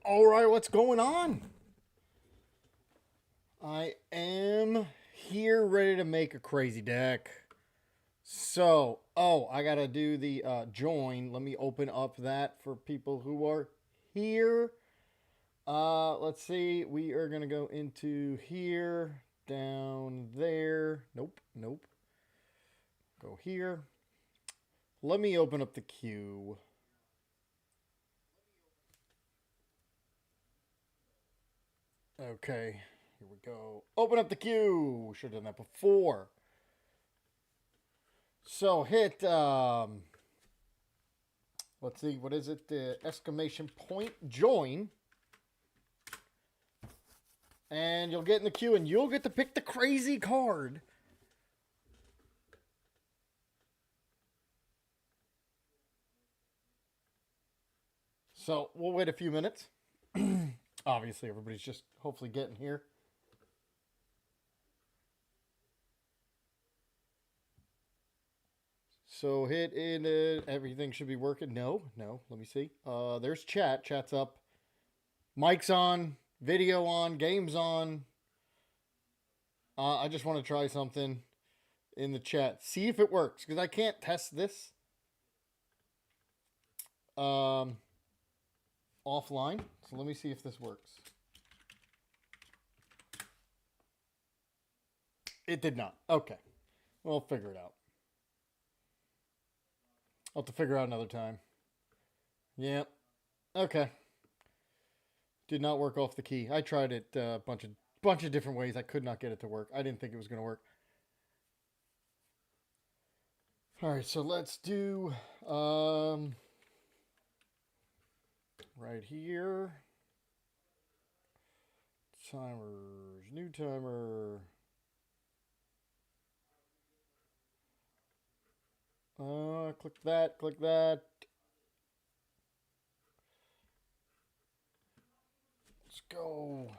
All right, what's going on? I am here ready to make a crazy deck. So, I gotta do the join. Let me open up that for people who are here. Let's see. We are gonna go into here, down there. Nope, nope. Go here. Let me open up the queue. Okay, here we go. Open up the queue. Should have done that before. So hit let's see, what is it? The exclamation point join. And you'll get in the queue and you'll get to pick the crazy card. So we'll wait a few minutes. Obviously, everybody's just hopefully getting here. So hit in it. Everything should be working. No. Let me see. There's chat. Chat's up. Mic's on. Video on. Game's on. I just want to try something in the chat. See if it works. Because I can't test this. Offline. So let me see if this works. It did not. Okay. We'll figure it out. I'll have to figure out another time. Yep. Okay. Did not work off the key. I tried it a bunch of different ways. I could not get it to work. I didn't think it was going to work. All right, so let's do right here. Timers, new timer. Click that, click that. Let's go.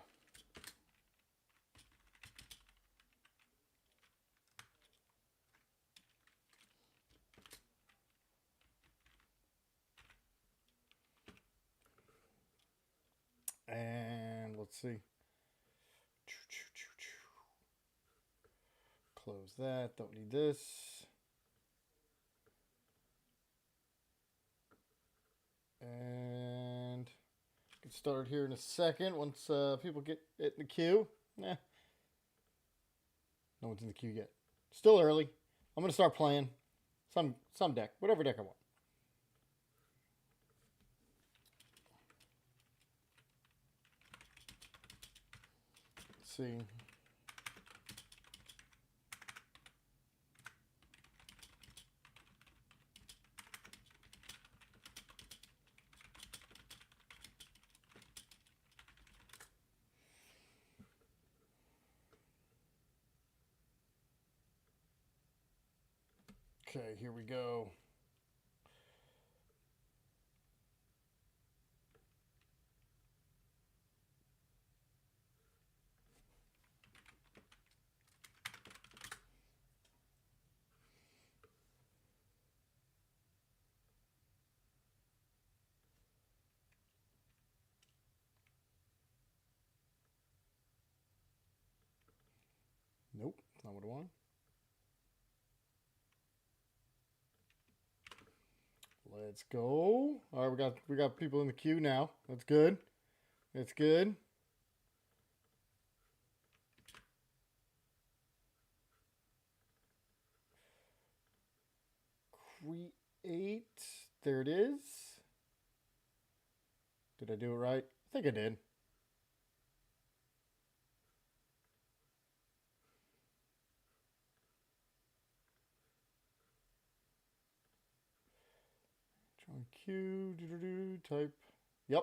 And let's see. Close that. Don't need this. And get started here in a second once people get it in the queue. No one's in the queue yet. Still early. I'm gonna start playing some deck, whatever deck I want. Let's see. Okay, here we go. Nope, that's not what I want. Let's go. All right, we got people in the queue now. That's good. That's good. Create. There it is. Did I do it right? I think I did. Join queue. Type. Yep.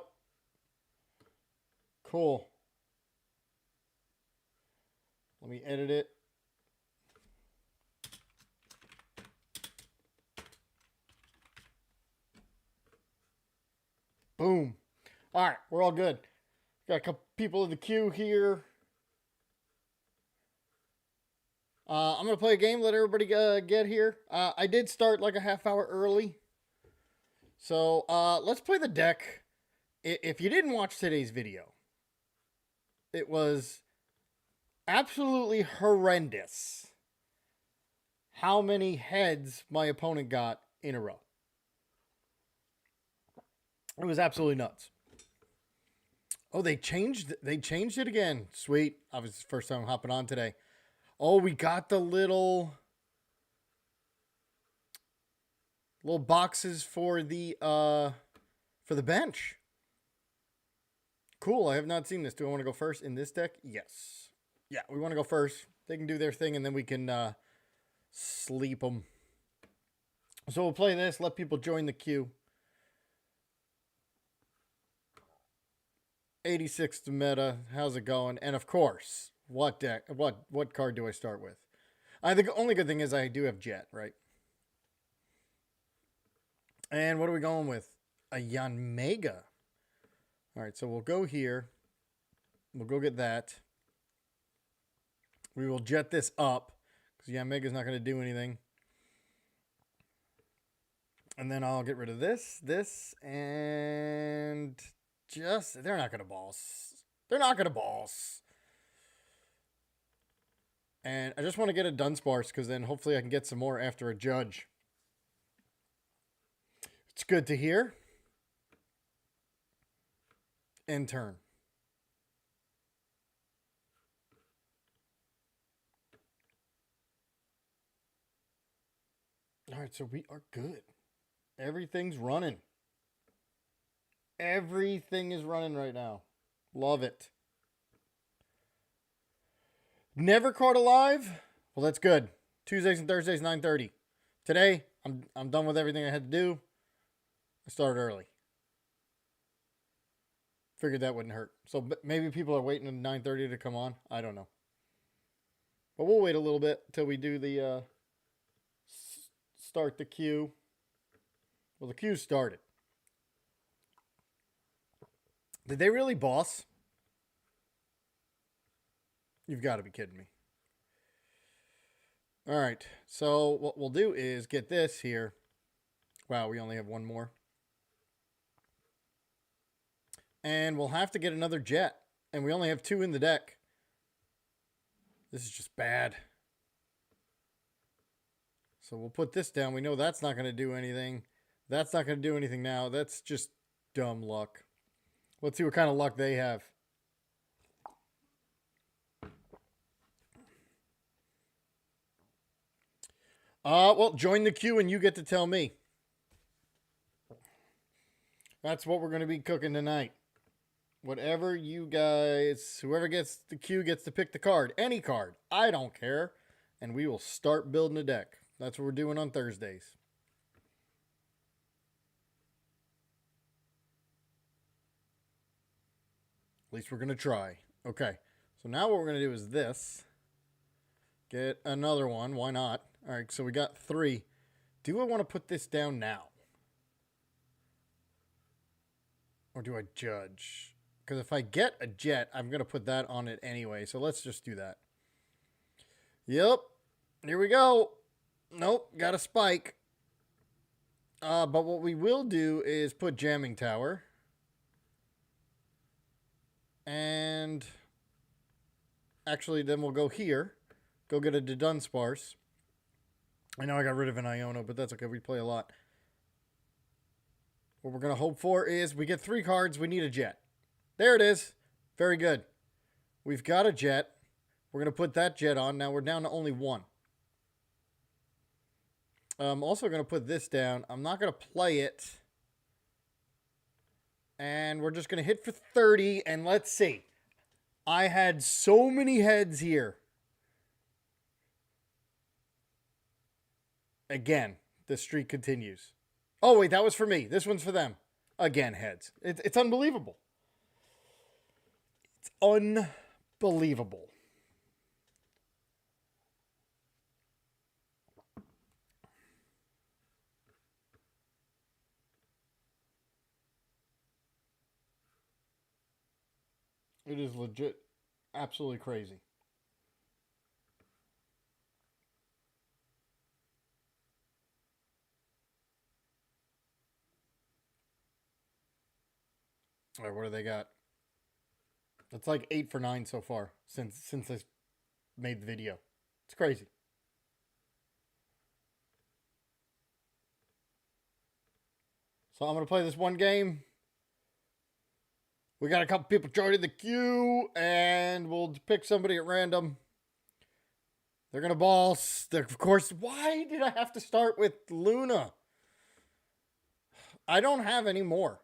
Cool. Let me edit it. Boom. All right, we're all good. Got a couple people in the queue here. I'm going to play a game, let everybody get here. I did start like a half hour early. So let's play the deck. if you didn't watch today's video, it was absolutely horrendous how many heads my opponent got in a row. It was absolutely nuts. Oh, they changed it again. Sweet. Obviously, first time I'm hopping on today. Oh, we got the little boxes for the bench. Cool. I have not seen this. Do I want to go first in this deck? Yes. Yeah, we want to go first. They can do their thing, and then we can sleep them. So we'll play this. Let people join the queue. 86th meta. How's it going? And of course, what deck? What card do I start with? The only good thing is I do have Jet, right? And what are we going with? A Yanmega. All right, so we'll go here. We'll go get that. We will jet this up because Yanmega's not going to do anything. And then I'll get rid of this, and just... They're not going to boss. They're not going to boss. And I just want to get a Dunsparce because then hopefully I can get some more after a Judge. It's good to hear. End turn. All right, so we are good. Everything's running. Everything is running right now. Love it. Never caught alive? Well, that's good. Tuesdays and Thursdays, 9:30. Today, I'm done with everything I had to do. I started early. Figured that wouldn't hurt. So maybe people are waiting at 9:30 to come on. I don't know. But we'll wait a little bit till we do the start the queue. Well, the queue started. Did they really boss? You've got to be kidding me. All right. So what we'll do is get this here. Wow, we only have one more. And we'll have to get another Jet. And we only have 2 in the deck. This is just bad. So we'll put this down. We know that's not going to do anything. That's not going to do anything now. That's just dumb luck. Let's see what kind of luck they have. Well, join the queue and you get to tell me. That's what we're going to be cooking tonight. Whatever you guys, whoever gets the queue gets to pick the card. Any card. I don't care. And we will start building a deck. That's what we're doing on Thursdays. At least we're going to try. Okay. So now what we're going to do is this. Get another one. Why not? All right. So we got 3. Do I want to put this down now? Or do I judge? Because if I get a Jet, I'm going to put that on it anyway. So let's just do that. Yep. Here we go. Nope. Got a spike. But what we will do is put Jamming Tower. And actually, then we'll go here. Go get a Dunsparce. I know I got rid of an Iono, but that's okay. We play a lot. What we're going to hope for is we get 3 cards. We need a Jet. There it is. Very good. We've got a Jet. We're going to put that Jet on. Now we're down to only 1. I'm also going to put this down. I'm not going to play it. And we're just going to hit for 30. And let's see. I had so many heads here. Again, the streak continues. Oh, wait, that was for me. This one's for them. Again, heads. It's unbelievable. It's unbelievable. It is legit absolutely crazy. All right, what do they got? It's like 8 for 9 so far since I made the video. It's crazy. So I'm going to play this one game. We got a couple people joining the queue, and we'll pick somebody at random. They're going to boss. Of course, why did I have to start with Luna? I don't have any more.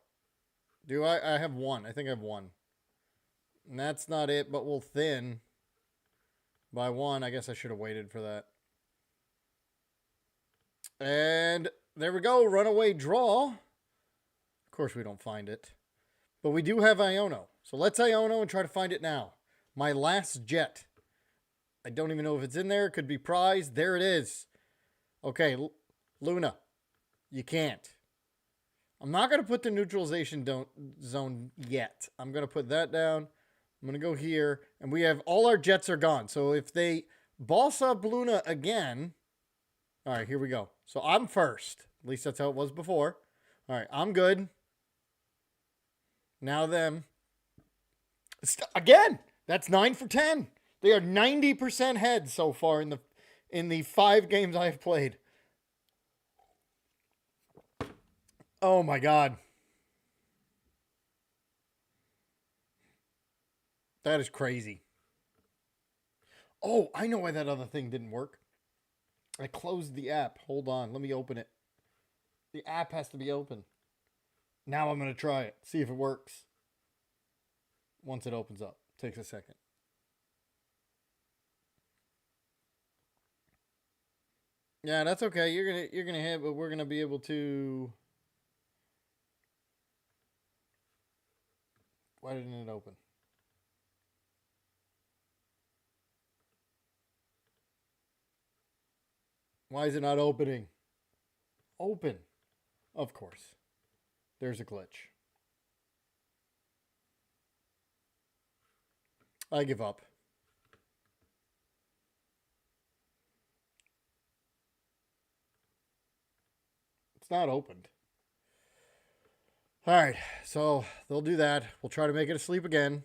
Do I? I have one. I think I have one. And that's not it, but we'll thin by one. I guess I should have waited for that. And there we go. Runaway draw. Of course, we don't find it. But we do have Iono. So let's Iono and try to find it now. My last jet. I don't even know if it's in there. It could be prize. There it is. Okay, Luna. You can't. I'm not going to put the neutralization zone yet. I'm going to put that down. I'm going to go here. And we have all our jets are gone. So if they boss up Luna again. All right, here we go. So I'm first. At least that's how it was before. All right, I'm good. Now them. Again, that's 9 for 10. They are 90% heads so far in the 5 games I have played. Oh my God. That is crazy. Oh, I know why that other thing didn't work. I closed the app. Hold on. Let me open it. The app has to be open. Now I'm going to try it. See if it works. Once it opens up. Takes a second. Yeah, that's okay. You're gonna hit, but we're gonna be able to. Why didn't it open? Why is it not opening? Open. Of course. There's a glitch. I give up. It's not opened. All right, so they'll do that. We'll try to make it asleep again.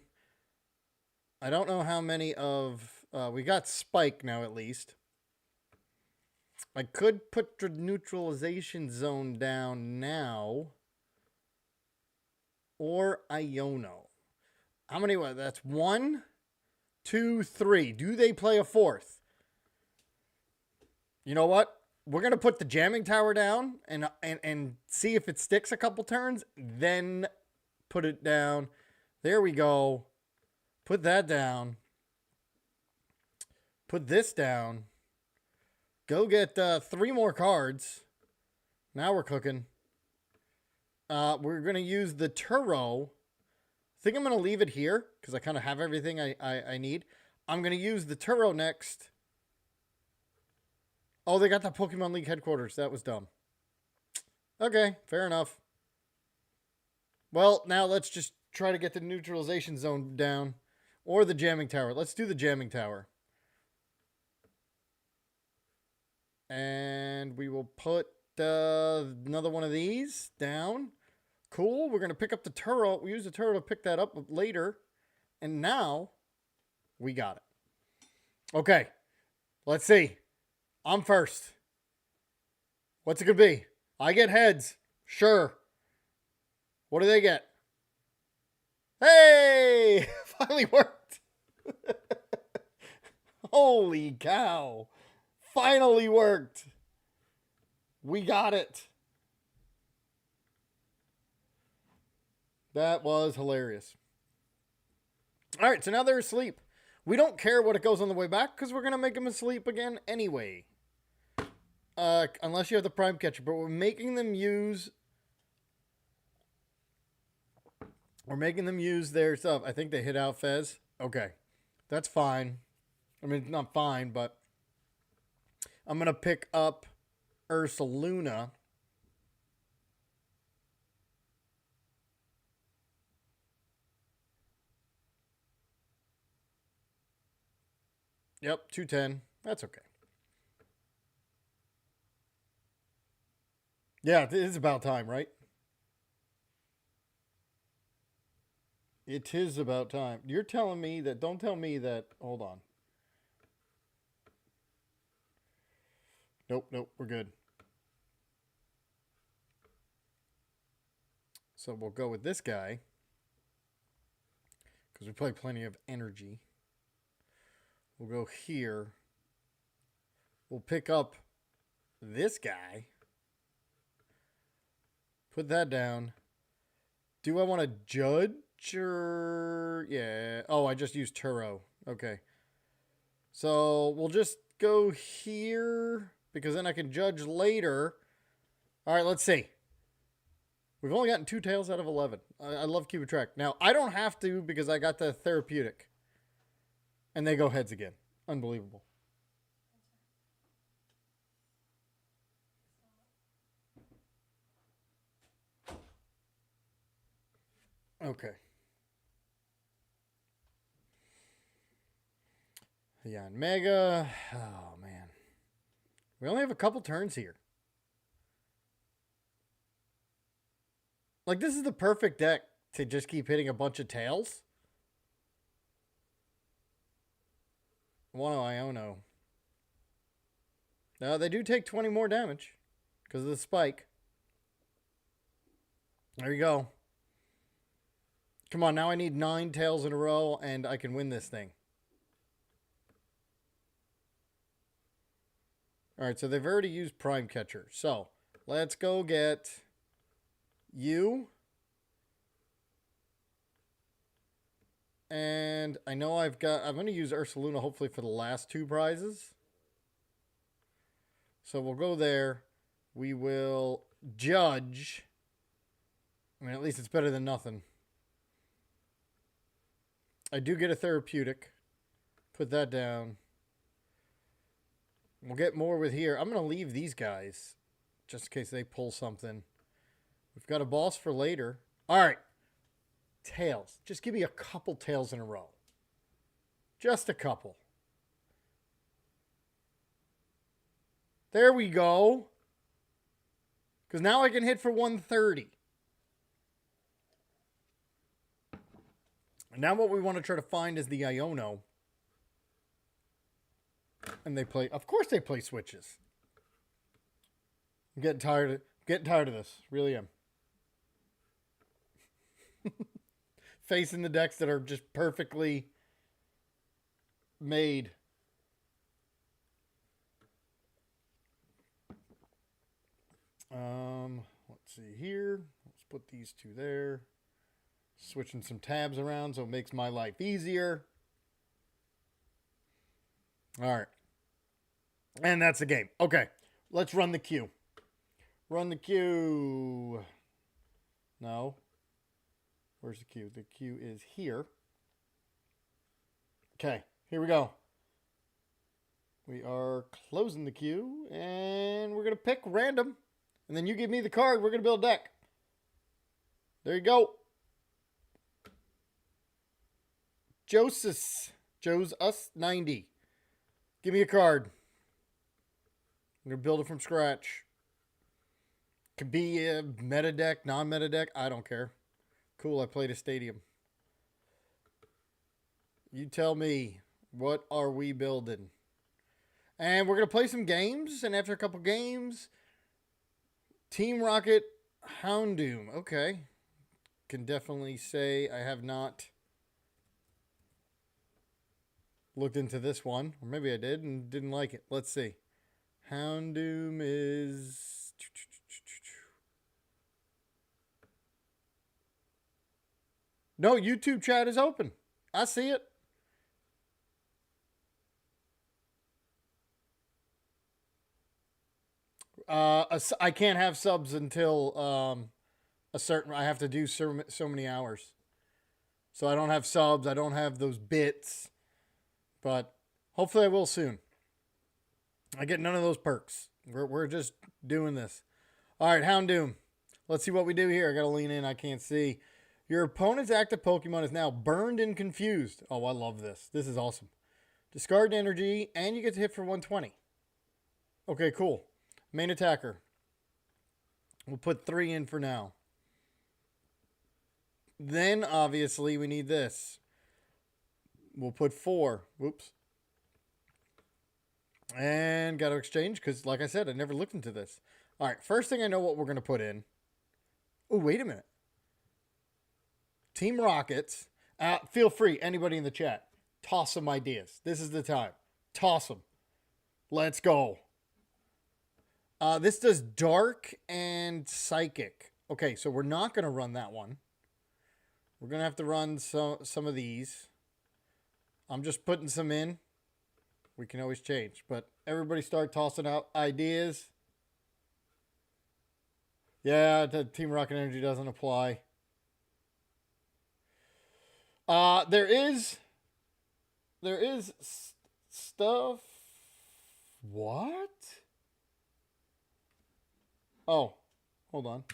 I don't know how many of... we got Spike now, at least. I could put the neutralization zone down now. Or Iono. How many? That's 1, 2, 3. Do they play a fourth? You know what? We're going to put the jamming tower down and see if it sticks a couple turns. Then put it down. There we go. Put that down. Put this down. Go get 3 more cards. Now we're cooking. We're going to use the Turo. I think I'm going to leave it here because I kind of have everything I need. I'm going to use the Turo next. Oh, they got the Pokemon League headquarters. That was dumb. Okay, fair enough. Well, now let's just try to get the neutralization zone down. Or the jamming tower. Let's do the jamming tower. And we will put another one of these down. Cool. We're going to pick up the Turo. We use the Turo to pick that up later. And now we got it. Okay. Let's see. I'm first. What's it going to be? I get heads. Sure. What do they get? Hey! Finally worked. Holy cow. Finally worked. We got it. That was hilarious. All right, so now they're asleep. We don't care what it goes on the way back because we're going to make them asleep again anyway. Unless you have the prime catcher, but we're making them use... We're making them use their stuff. I think they hit out Fez. Okay. That's fine. I mean, not fine, but... I'm going to pick up Ursaluna. Yep, 210. That's okay. Yeah, it is about time, right? It is about time. You're telling me that. Don't tell me that. Hold on. Nope, nope, we're good. So we'll go with this guy. Because we play plenty of energy. We'll go here. We'll pick up this guy. Put that down. Do I want to judge or... Yeah. Oh, I just used Turo. Okay. So we'll just go here because then I can judge later. All right, let's see. We've only gotten 2 tails out of 11. I love keeping track. Now, I don't have to because I got the therapeutic. And they go heads again. Unbelievable. Okay. Yeah, and Mega. Oh, man. We only have a couple turns here. Like, this is the perfect deck to just keep hitting a bunch of tails. One Iono. Now, they do take 20 more damage because of the spike. There you go. Come on, now I need 9 tails in a row and I can win this thing. Alright, so they've already used Prime Catcher. So, let's go get you. And I know I'm going to use Ursaluna hopefully for the last 2 prizes. So we'll go there. We will judge. I mean, at least it's better than nothing. I do get a therapeutic. Put that down. We'll get more with here. I'm going to leave these guys just in case they pull something. We've got a boss for later. All right. Tails. Just give me a couple tails in a row. Just a couple. There we go. Because now I can hit for 130. And now what we want to try to find is the Iono. And they play, of course they play switches. I'm getting tired of this. Really am. Facing the decks that are just perfectly made. Let's see here. Let's put these 2 there. Switching some tabs around so it makes my life easier. All right. And that's the game. Okay. Let's run the queue. Run the queue. No. Where's the queue? The queue is here. Okay. Here we go. We are closing the queue. And we're going to pick random. And then you give me the card. We're going to build a deck. There you go. Josus 90. Give me a card. I'm going to build it from scratch. Could be a meta deck, non-meta deck. I don't care. Cool, I played a stadium. You tell me, what are we building? And we're going to play some games. And after a couple games, Team Rocket Houndoom. Okay. Can definitely say I have not looked into this one. Or maybe I did and didn't like it. Let's see. Houndoom is... No, YouTube chat is open. I see it. I can't have subs until a certain... I have to do so many hours. So I don't have subs. I don't have those bits. But hopefully I will soon. I get none of those perks. We're just doing this. All right, Houndoom. Let's see what we do here. I got to lean in. I can't see. Your opponent's active Pokemon is now burned and confused. Oh, I love this. This is awesome. Discard energy, and you get to hit for 120. Okay, cool. Main attacker. We'll put 3 in for now. Then, obviously, we need this. We'll put 4. Whoops. And got to exchange because, like I said, I never looked into this. All right, first thing I know what we're going to put in. Oh, wait a minute. Team Rockets. Feel free, anybody in the chat. Toss some ideas. This is the time. Toss them. Let's go. This does Dark and Psychic. Okay, so we're not going to run that one. We're going to have to run some of these. I'm just putting some in. We can always change. But everybody start tossing out ideas. Yeah, the Team Rocket Energy doesn't apply. There is stuff. What? Oh, hold on.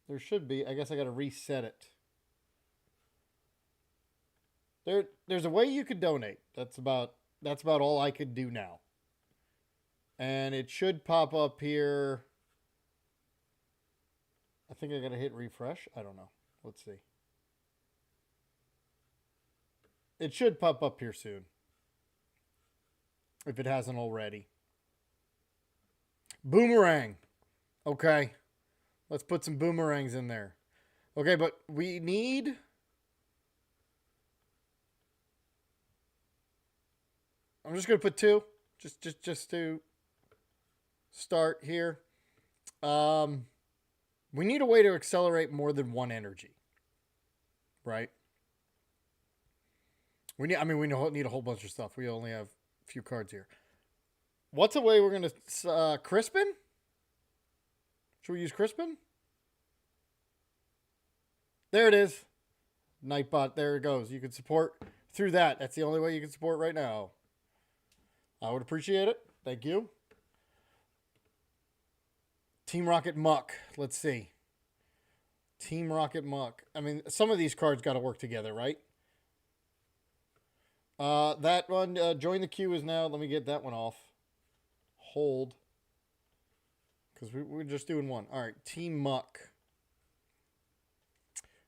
There should be. I guess I got to reset it. There's a way you could donate. That's about all I could do now. And it should pop up here. I think I got to hit refresh. I don't know. Let's see. It should pop up here soon. If it hasn't already. Boomerang. Okay. Let's put some boomerangs in there. Okay, but we need... I'm just going to put 2. Just to start here. We need a way to accelerate more than 1 energy. Right? We need a whole bunch of stuff. We only have a few cards here. What's a way we're going to... Crispin? Should we use Crispin? There it is. Nightbot. There it goes. You can support through that. That's the only way you can support right now. I would appreciate it. Thank you. Team Rocket Muck. Let's see. Team Rocket Muck. I mean, some of these cards got to work together, right? That one, join the queue is now. Let me get that one off. Hold. Because we're just doing one. All right, Team Muck.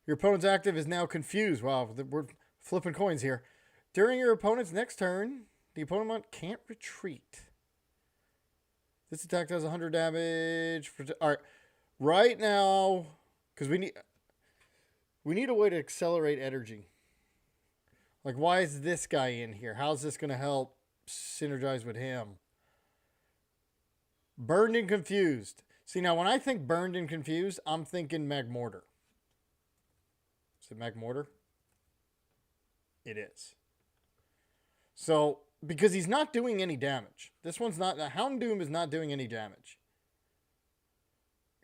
Your opponent's active is now confused. Wow, we're flipping coins here. During your opponent's next turn, the opponent can't retreat. This attack does 100 damage. All right, right now, because we need a way to accelerate energy. Like, why is this guy in here? How's this going to help synergize with him? Burned and confused. See, now when I think burned and confused, I'm thinking Magmortar. Is it Magmortar? It is. So, because he's not doing any damage. This one's not... Houndoom is not doing any damage.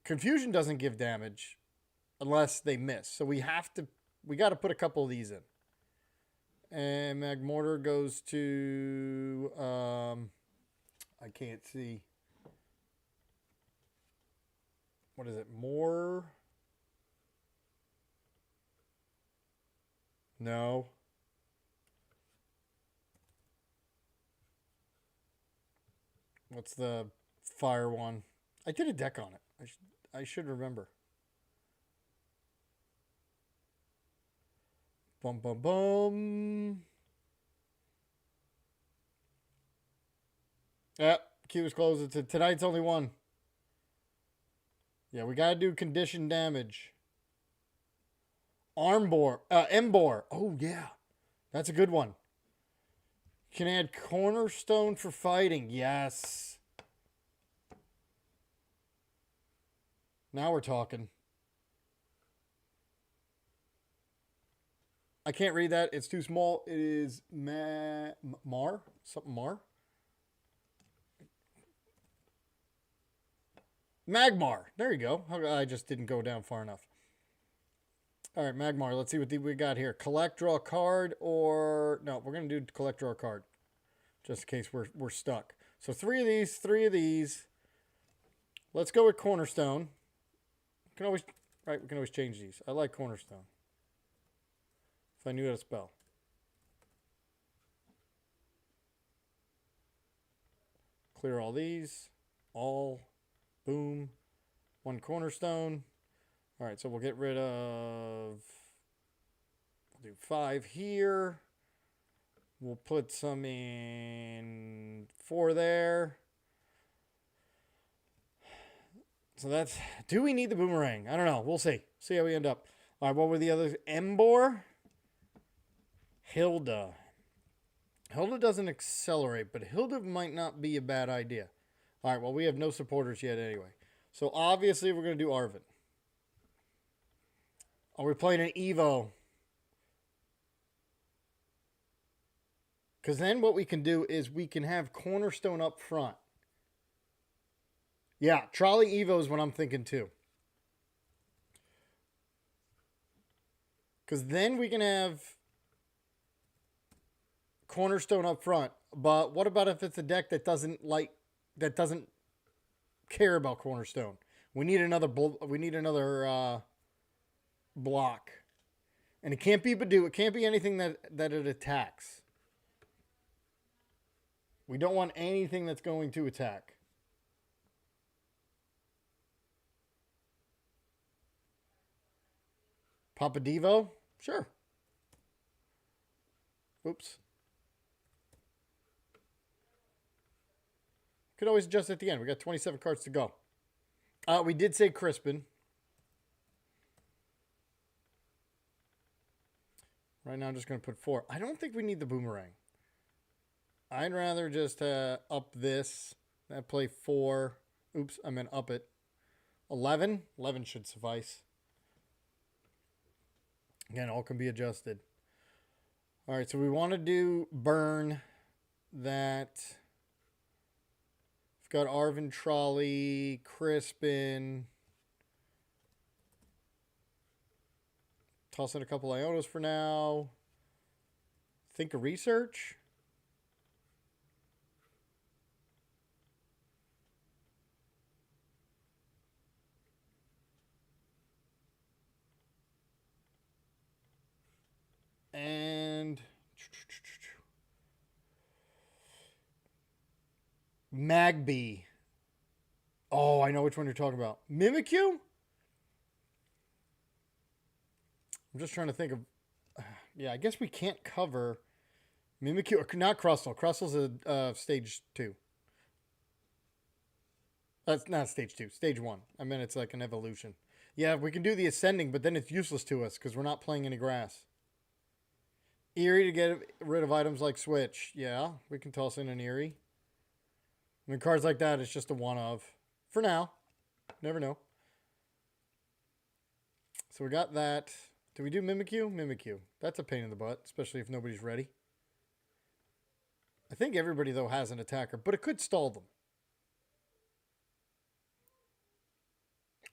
Confusion doesn't give damage unless they miss. So we got to put a couple of these in. And Magmortar goes to... I can't see. What is it? More? No. What's the fire one? I did a deck on it. I should remember. Bum, bum, bum. Yep, queue is closed. Tonight's only one. Yeah, we gotta do condition damage. Embor. Oh, yeah. That's a good one. Can add cornerstone for fighting. Yes. Now we're talking. I can't read that. It's too small. It is Mar? Something Mar? Magmar. There you go. I just didn't go down far enough. All right, Magmar. Let's see what we got here. Collect, draw a card, or... No, we're going to do collect, draw a card. Just in case we're stuck. So 3 of these, 3 of these. Let's go with Cornerstone. We can always change these. I like Cornerstone. If I knew how to spell. Clear all these. All. Boom. 1 Cornerstone. All right, so we'll get rid of... We'll do 5 here. We'll put some in 4 there. So that's... Do we need the boomerang? I don't know. We'll see. See how we end up. All right, what were the others? Embor. Hilda. Hilda doesn't accelerate, but Hilda might not be a bad idea. All right, well, we have no supporters yet anyway. So obviously we're going to do Arvin. Are we playing an Evo? Because then what we can do is we can have Cornerstone up front. Yeah, Trolley Evo is what I'm thinking too. Because then we can have Cornerstone up front. But what about if it's a deck that doesn't care about Cornerstone? We need another block. And it can't be Badoo. It can't be anything that it attacks. We don't want anything that's going to attack. Papa Devo? Sure. Oops. Could always adjust at the end. We got 27 cards to go. We did say Crispin. Right now I'm just going to put 4. I don't think we need the boomerang. I'd rather just up this. That play 4. Oops, I meant up it. 11. 11 should suffice. Again, all can be adjusted. All right, so we want to do burn that. We've got Arvin, Trolley, Crispin. Toss in a couple Ionos for now. Think of research. And Magby. Oh, I know which one you're talking about. Mimikyu? I'm just trying to think of... Yeah, I guess we can't cover Mimikyu. Not Crustle. Crustle's a stage 2. That's not stage 2. Stage 1. I mean, it's like an evolution. Yeah, we can do the ascending, but then it's useless to us because we're not playing any grass. Eerie to get rid of items like Switch. Yeah, we can toss in an Eerie. I mean, cards like that, it's just a one-of. For now. Never know. So we got that. Do we do Mimikyu? Mimikyu. That's a pain in the butt, especially if nobody's ready. I think everybody, though, has an attacker, but it could stall them.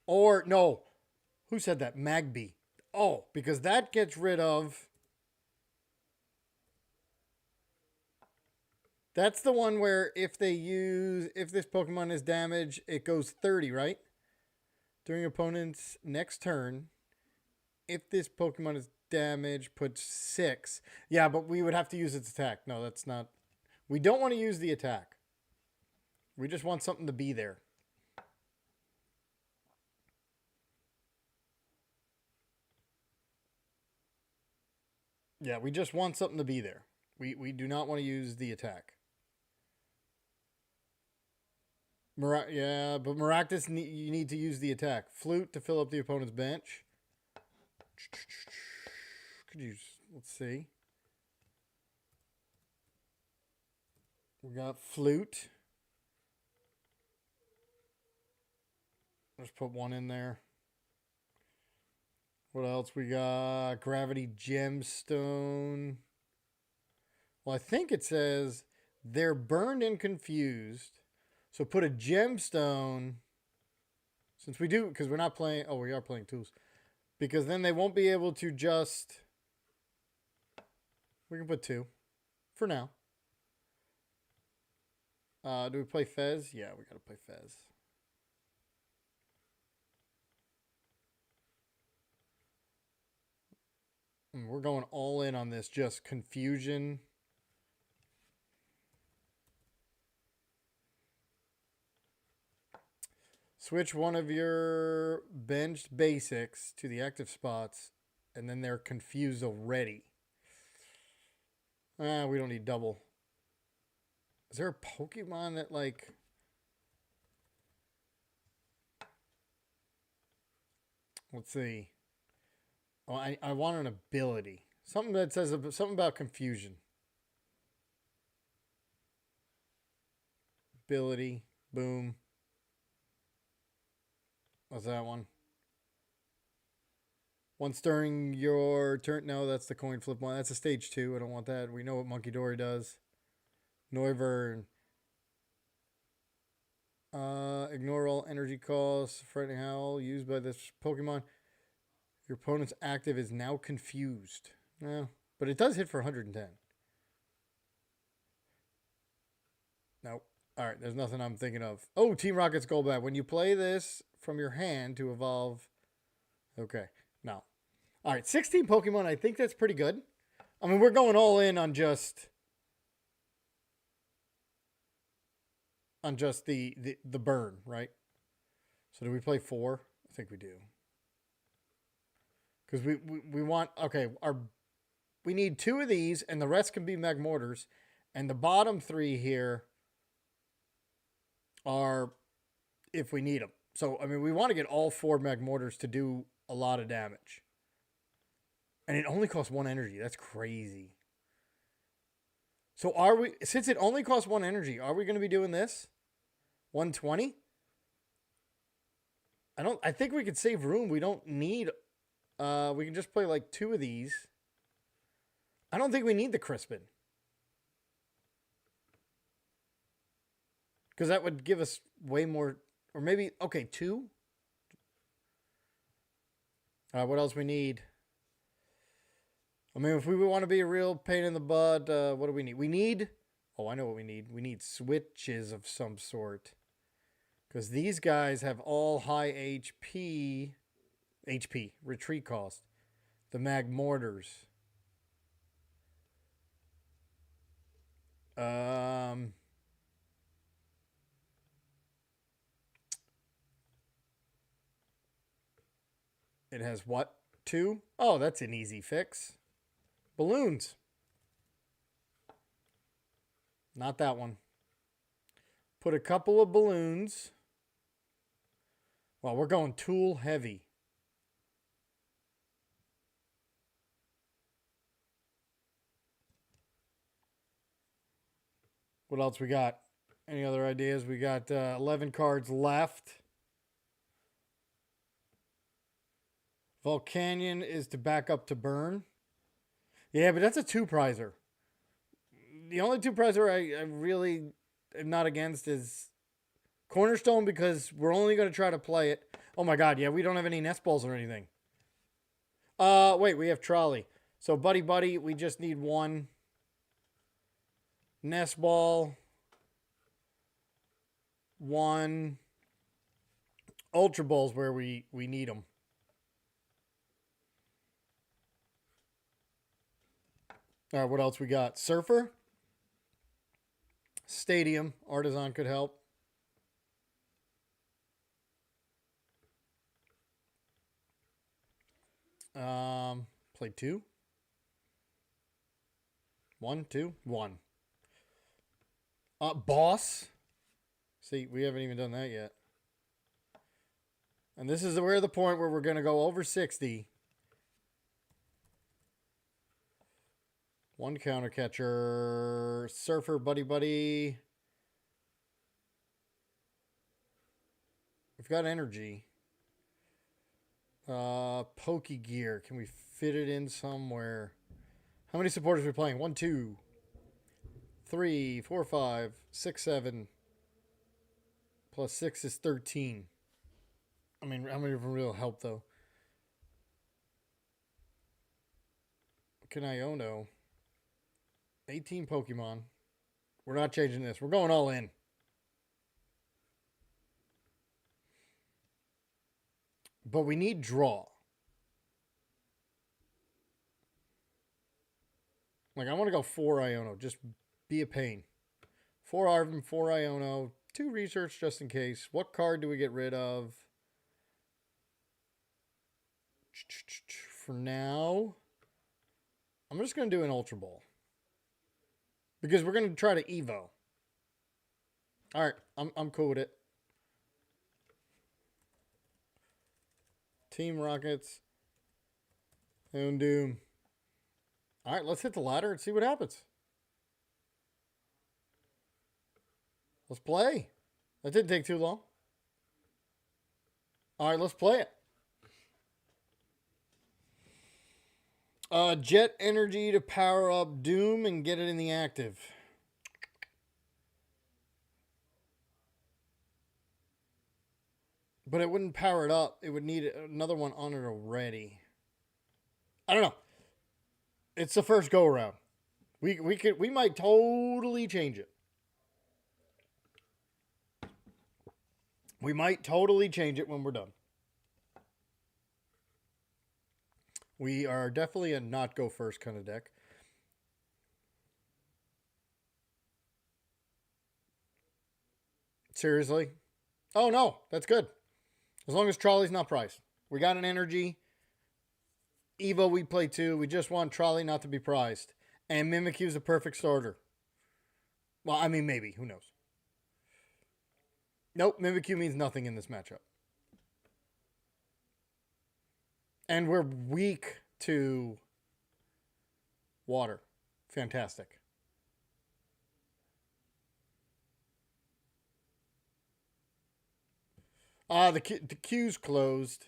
Or, no. Who said that? Magby. Oh, because that gets rid of... That's the one where if this Pokemon is damaged, it goes 30, right? During opponent's next turn, if this Pokemon is damaged, put 6. Yeah, but we would have to use its attack. No, that's not... We don't want to use the attack. We just want something to be there. Yeah, we just want something to be there. We do not want to use the attack. Yeah, but Maractus, you need to use the attack. Flute to fill up the opponent's bench. Could use, let's see. We got Flute. Let's put 1 in there. What else we got? Gravity Gemstone. Well, I think it says they're burned and confused. So put a gemstone, since we do, because we're not playing, oh, we are playing tools. Because then they won't be able to just, we can put 2 for now. Do we play Fez? Yeah, we got to play Fez. We're going all in on this, just confusion. Switch one of your benched basics to the active spots, and then they're confused already. We don't need double. Is there a Pokemon that, like... Let's see. Oh, I want an ability. Something that says something about confusion. Ability. Boom. What's that one? Once during your turn. No, that's the coin flip one. That's a stage 2. I don't want that. We know what Monkey Dory does. Noivern. Ignore all energy costs. Frightening Howl used by this Pokemon. Your opponent's active is now confused. No, but it does hit for 110. Nope. All right, there's nothing I'm thinking of. Oh, Team Rocket's Golbat. When you play this from your hand to evolve. Okay, no. All right, 16 Pokemon. I think that's pretty good. I mean, we're going all in on just the burn, right? So do we play 4? I think we do. Because we want, okay, we need 2 of these, and the rest can be Magmortars. And the bottom 3 here are if we need them. So, I mean, we want to get all 4 Magmortars to do a lot of damage. And it only costs 1 energy. That's crazy. So are we, since it only costs 1 energy, are we going to be doing this? 120? I think we could save room. We don't need, we can just play like 2 of these. I don't think we need the Crispin. Because that would give us way more, or maybe, okay, 2? What else we need? I mean, if we want to be a real pain in the butt, what do we need? We need, oh, I know what we need. We need switches of some sort. Because these guys have all high HP, retreat cost. The Magmortars. It has what? 2? Oh, that's an easy fix. Balloons. Not that one. Put a couple of balloons. Well, we're going tool heavy. What else we got? Any other ideas? We got 11 cards left. Volcanion is to back up to burn. Yeah, but that's a 2-prizer. The only 2-prizer I really am not against is Cornerstone, because we're only going to try to play it. Oh my god, yeah, we don't have any nest balls or anything. Wait, we have Trolley. So, Buddy, we just need 1 nest ball, 1 Ultra Balls where we need them. All right, what else we got? Surfer. Stadium. Artisan could help. Play 2. 1, 2, 1. Boss. See, we haven't even done that yet. And this is where the point where we're going to go over 60. 1 counter catcher. Surfer, Buddy. We've got energy. Pokegear. Can we fit it in somewhere? How many supporters are we playing? 1, 2, 3, 4, 5, 6, 7. Plus 6 is 13. I mean, how many of them will help, though? Kanayono. 18 Pokemon. We're not changing this. We're going all in. But we need draw. Like, I want to go 4 Iono. Just be a pain. 4 Arvin, 4 Iono, 2 research just in case. What card do we get rid of? For now, I'm just going to do an Ultra Ball. Because we're going to try to Evo. Alright, I'm cool with it. Team Rockets. Houndoom. Alright, let's hit the ladder and see what happens. Let's play. That didn't take too long. Alright, let's play it. Jet energy to power up Doom and get it in the active. But it wouldn't power it up. It would need another one on it already. I don't know. It's the first go around. We might totally change it. We might totally change it when we're done. We are definitely a not go first kind of deck. Seriously? Oh no, that's good. As long as Trolley's not priced. We got an energy. Evo we play 2. We just want Trolley not to be prized. And Mimikyu's a perfect starter. Well, I mean, maybe. Who knows? Nope, Mimikyu means nothing in this matchup. And we're weak to water. Fantastic. The queue's closed.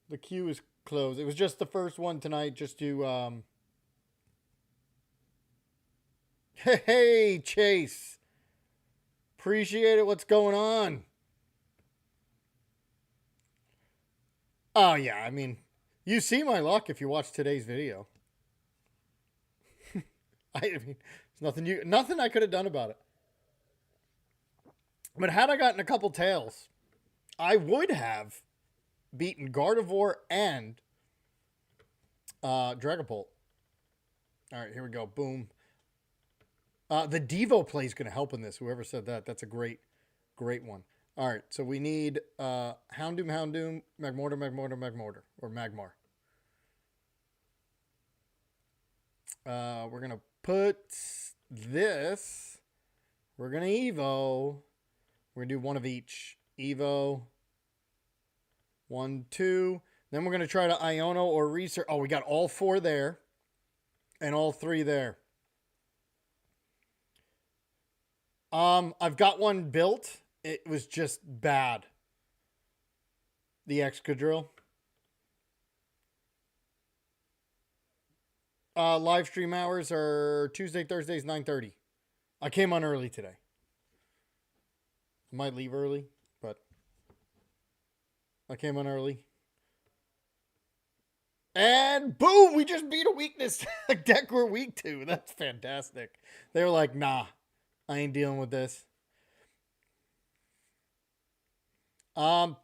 The queue is closed. It was just the first one tonight just to... Hey, Chase. Appreciate it. What's going on? Oh, yeah. I mean, you see my luck if you watch today's video. I mean, there's nothing I could have done about it. But had I gotten a couple tails, I would have beaten Gardevoir and Dragapult. All right, here we go. Boom. The Devo play is going to help in this. Whoever said that, that's a great one. All right, so we need Houndoom, Magmortar, or Magmar. We're going to put this. We're going to Evo. We're going to do one of each. Evo. 1, 2. Then we're going to try to Iono or Research. Oh, we got all 4 there. And all 3 there. I've got one built. It was just bad. The Excadrill. Live stream hours are Tuesday, Thursdays, 9:30. I came on early today. I might leave early, but I came on early. And boom, we just beat a weakness deck we're weak to. That's fantastic. They were like, nah, I ain't dealing with this. We're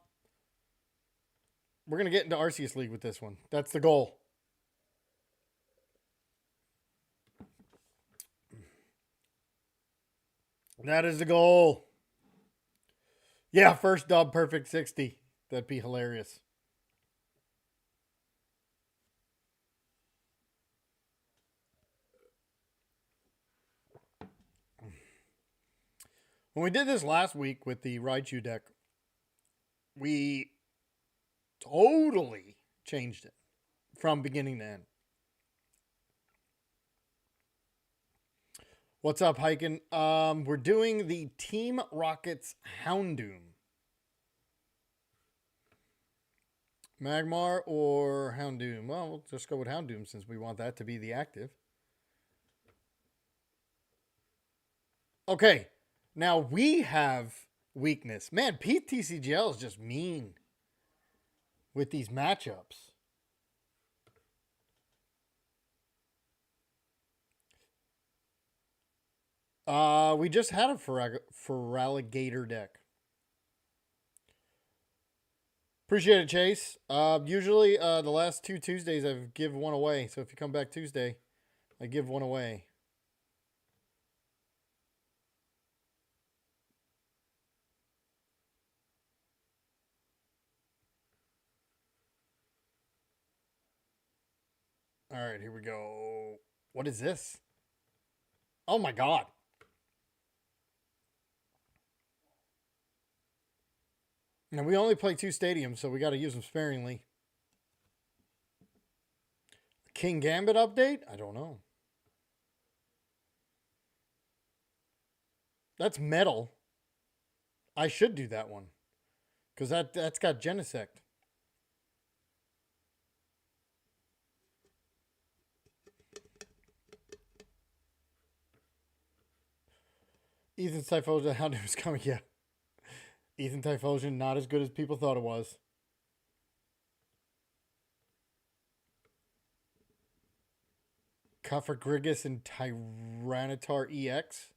going to get into Arceus League with this one. That's the goal. That is the goal. Yeah, first dub, perfect 60. That'd be hilarious. When we did this last week with the Raichu deck, we totally changed it from beginning to end. What's up, Hiken? We're doing the Team Rockets Houndoom. Magmar or Houndoom? Well, we'll just go with Houndoom since we want that to be the active. Okay, now we have weakness. Man, ptcgl is just mean with these matchups. We just had a Feraligatr deck. Appreciate it, Chase. Usually, the last 2 Tuesdays I've give one away. So if you come back Tuesday, I give one away. All right, here we go. What is this? Oh my god. Now, we only play 2 stadiums, so we got to use them sparingly. King Gambit update? I don't know. That's metal. I should do that one. Because that's got Genesect. Ethan Typhlosion, how is coming? Yeah. Ethan Typhlosion, not as good as people thought it was. Coffergrigus and Tyranitar EX.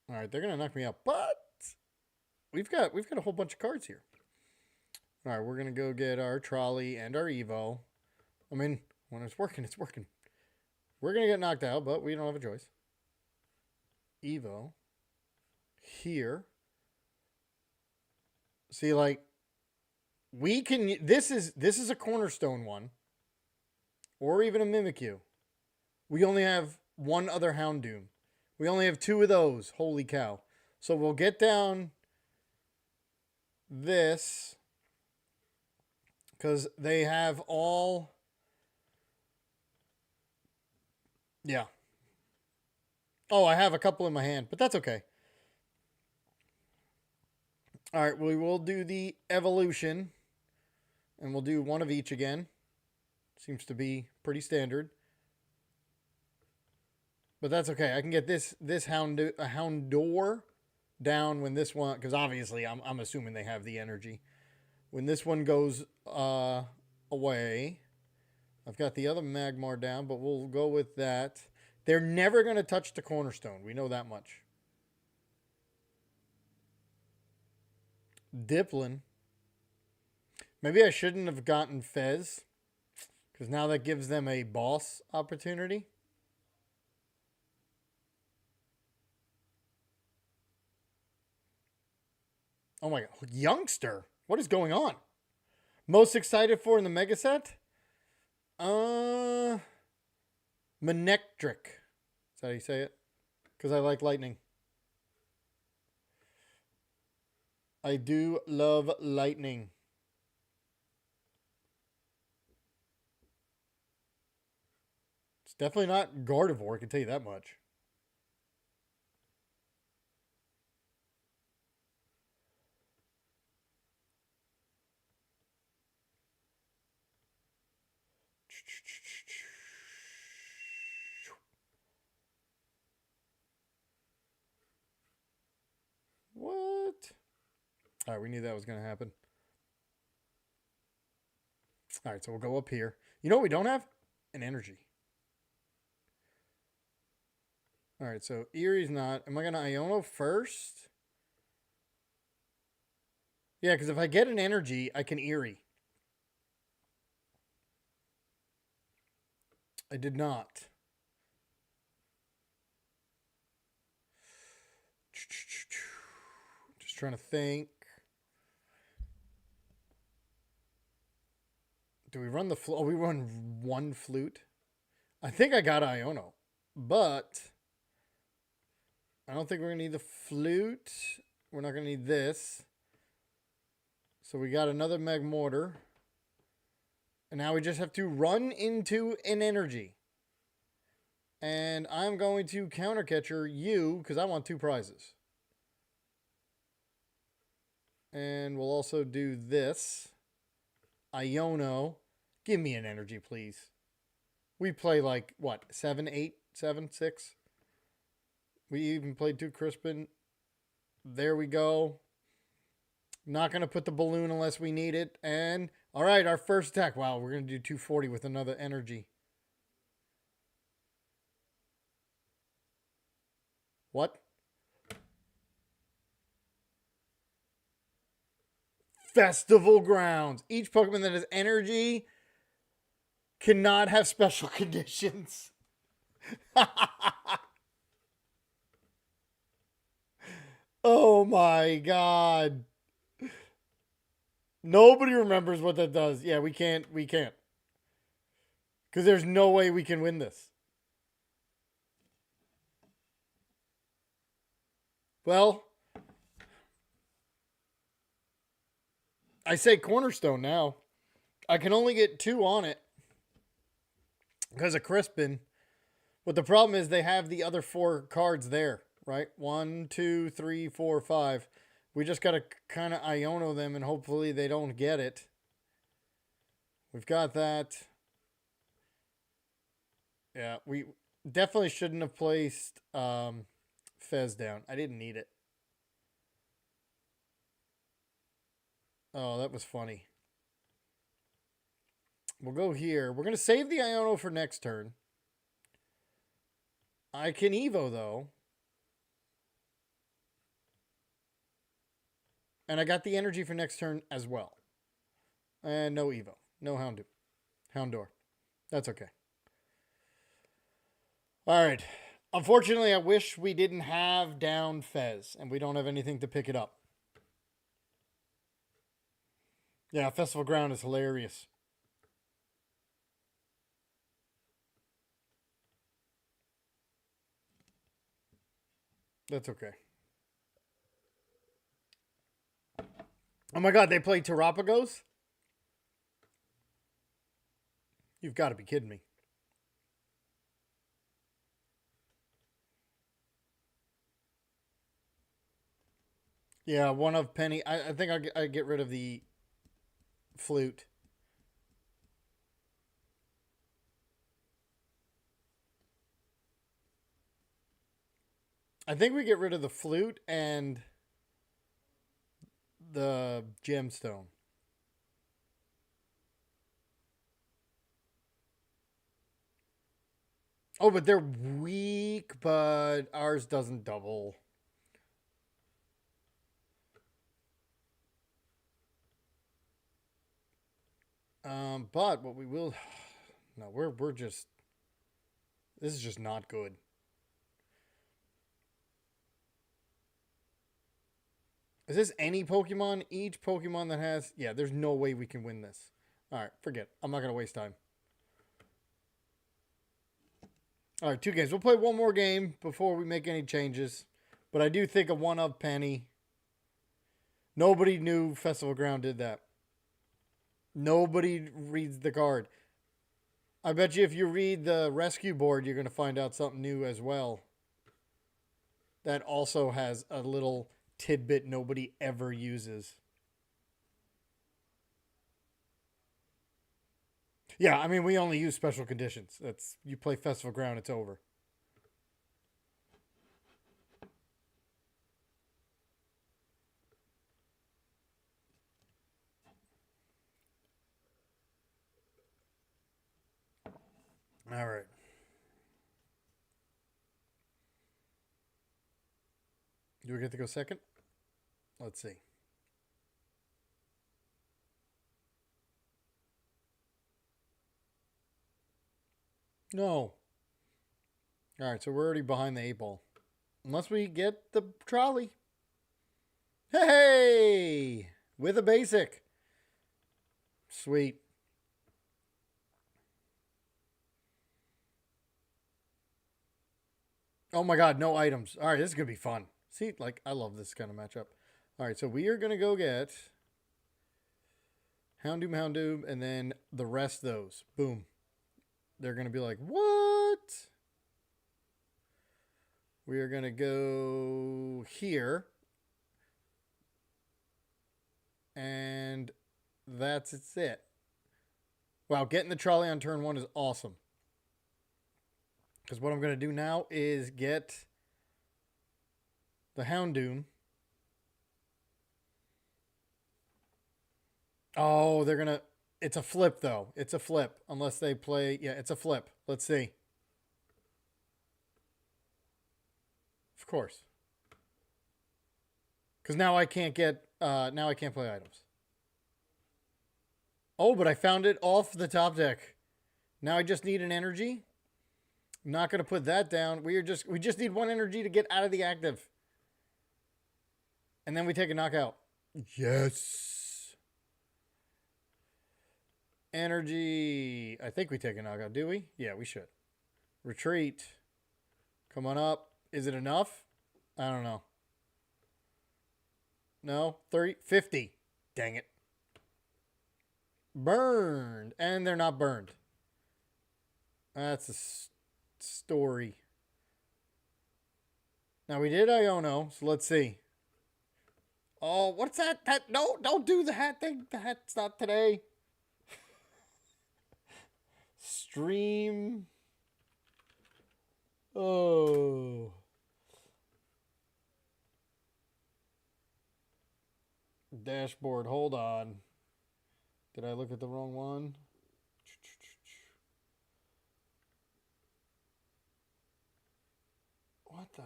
All right, they're gonna knock me out, but we've got a whole bunch of cards here. All right, we're gonna go get our trolley and our Evo. I mean, when it's working, it's working. We're gonna get knocked out, but we don't have a choice. Evo. Here. See, like, we can. This is a cornerstone one, or even a Mimikyu. We only have one other Houndoom. We only have 2 of those. Holy cow! So we'll get down this because they have all. Yeah. Oh, I have a couple in my hand, but that's okay. All right, we will do the evolution, and we'll do one of each again. Seems to be pretty standard, but that's okay. I can get this Houndour down when this one, because obviously I'm assuming they have the energy. When this one goes away, I've got the other Magmar down, but we'll go with that. They're never going to touch the cornerstone. We know that much. Diplin. Maybe I shouldn't have gotten Fez, because now that gives them a boss opportunity. Oh my god. Youngster. What is going on? Most excited for in the Mega Set? Manectric. Is that how you say it? Because I like lightning. I do love lightning. It's definitely not Gardevoir, I can tell you that much. What? All right, we knew that was going to happen. All right, so we'll go up here. You know what we don't have? An energy. All right, so Erie's not. Am I going to Iono first? Yeah, because if I get an energy, I can Erie. I did not. Just trying to think. Do we run the flute? Oh, we run one flute. I think I got Iono, but I don't think we're going to need the flute. We're not going to need this. So we got another Magmortar. And now we just have to run into an energy. And I'm going to counter catcher you because I want 2 prizes. And we'll also do this. Iono. Give me an energy, please. We play like, what, 7, 8, 7, 6? We even played 2 Crispin. There we go. Not going to put the balloon unless we need it. And, all right, our first attack. Wow, we're going to do 240 with another energy. What? Festival Grounds. Each Pokemon that has energy cannot have special conditions. Oh my god. Nobody remembers what that does. Yeah, we can't. We can't. Because there's no way we can win this. Well, I say cornerstone now. I can only get 2 on it because of Crispin. But the problem is they have the other 4 cards there, right? 1, 2, 3, 4, 5. We just got to kind of Iono them and hopefully they don't get it. We've got that. Yeah, we definitely shouldn't have placed Fez down. I didn't need it. Oh, that was funny. We'll go here. We're going to save the Iono for next turn. I can Evo, though. And I got the energy for next turn as well. And no Evo. No Houndour. That's okay. All right. Unfortunately, I wish we didn't have down Fez. And we don't have anything to pick it up. Yeah, Festival Ground is hilarious. That's okay. Oh my god, they played Terapagos? You've got to be kidding me. Yeah, one of Penny. I think I get rid of the flute. I think we get rid of the flute and the gemstone. Oh, but they're weak, but ours doesn't double. But what we will, no, we're just, this is just not good. Is this any Pokemon? Each Pokemon that has, yeah, there's no way we can win this. All right, forget. I'm not gonna waste time. All right, 2 games. We'll play one more game before we make any changes. But I do think a one of Penny. Nobody knew Festival Ground did that. Nobody reads the card. I bet you if you read the rescue board, you're going to find out something new as well. That also has a little tidbit nobody ever uses. Yeah, I mean, we only use special conditions. That's, you play Festival Ground, it's over. All right. Do we get to go second? Let's see. No. All right, so we're already behind the 8 ball. Unless we get the trolley. Hey! With a basic. Sweet. Oh my god, no items. All right, this is going to be fun. See, like, I love this kind of matchup. All right, so we are going to go get Houndoom, and then the rest of those. Boom. They're going to be like, what? We are going to go here. And that's it. Wow, getting the trolley on turn 1 is awesome. Because what I'm going to do now is get the Houndoom. Oh, they're going to... It's a flip, though. It's a flip. Unless they play... Yeah, it's a flip. Let's see. Of course. Because now I can't get... now I can't play items. Oh, but I found it off the top deck. Now I just need an energy. I'm not going to put that down. We just need 1 energy to get out of the active. And then we take a knockout. Yes. Energy. I think we take a knockout. Do we? Yeah, we should. Retreat. Come on up. Is it enough? I don't know. No? 30? 50. Dang it. Burned. And they're not burned. That's a story. Now we did Iono, so let's see. Oh, what's that? No, don't do the hat thing. The hat's not today. Stream. Oh. Dashboard, hold on. Did I look at the wrong one? What the?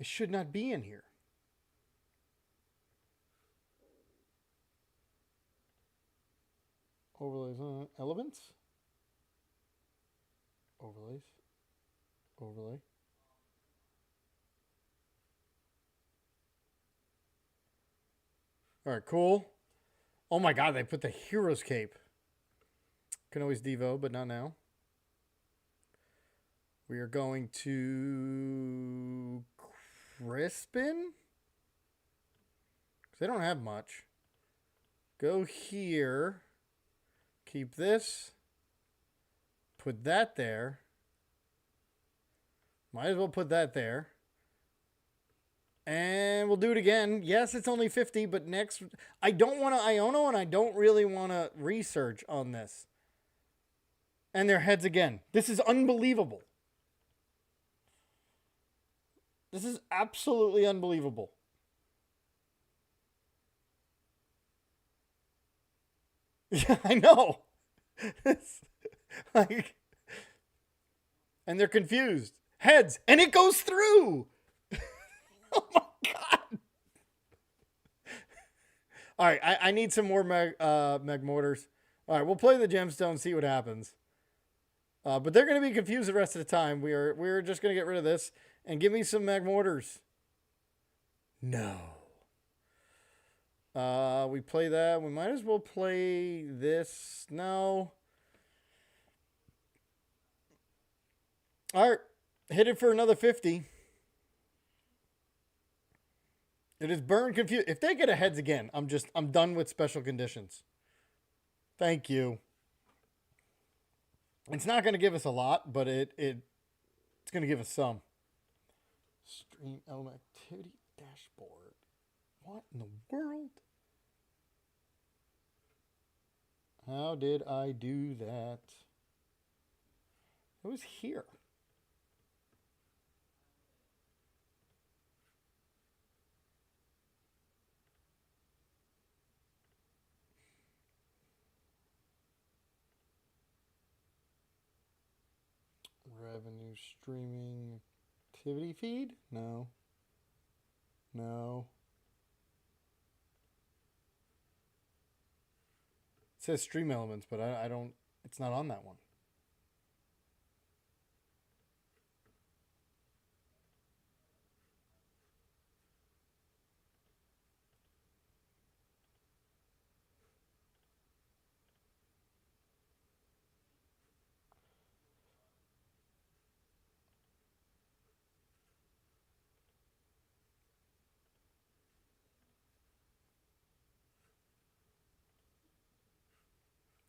It should not be in here. Overlays, elements? Overlays. Overlay. All right, cool. Oh my god, they put the hero's cape. Can always Devo, but not now. We are going to Crispin. Because they don't have much. Go here. Keep this. Put that there. Might as well put that there. And we'll do it again. Yes, it's only 50, but next... I don't want to Iono, and I don't really want to research on this. And their heads again. This is unbelievable. This is absolutely unbelievable. Yeah, I know. It's like... And they're confused. Heads. And it goes through. Oh my god. All right, I need some more mag mortars. All right, we'll play the gemstone, see what happens. But they're going to be confused the rest of the time. We're just going to get rid of this and give me some mag mortars. No. We play that. We might as well play this. No. All right, hit it for another 50. It is burn confused. If they get a heads again, I'm done with special conditions. Thank you. It's not going to give us a lot, but it's going to give us some. Stream element activity dashboard. What in the world? How did I do that? It was here. Revenue streaming activity feed? No. No. It says stream elements, but I don't, it's not on that one.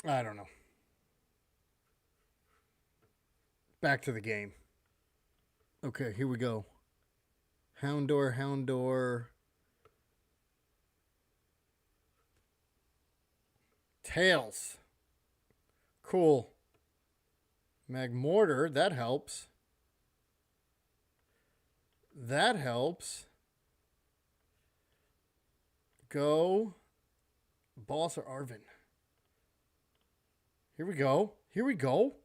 I don't know. Back to the game. Okay, here we go. Houndor, Houndor. Tails. Cool. Magmortar, that helps. That helps. Go. Boss or Arvin. Here we go. Here we go.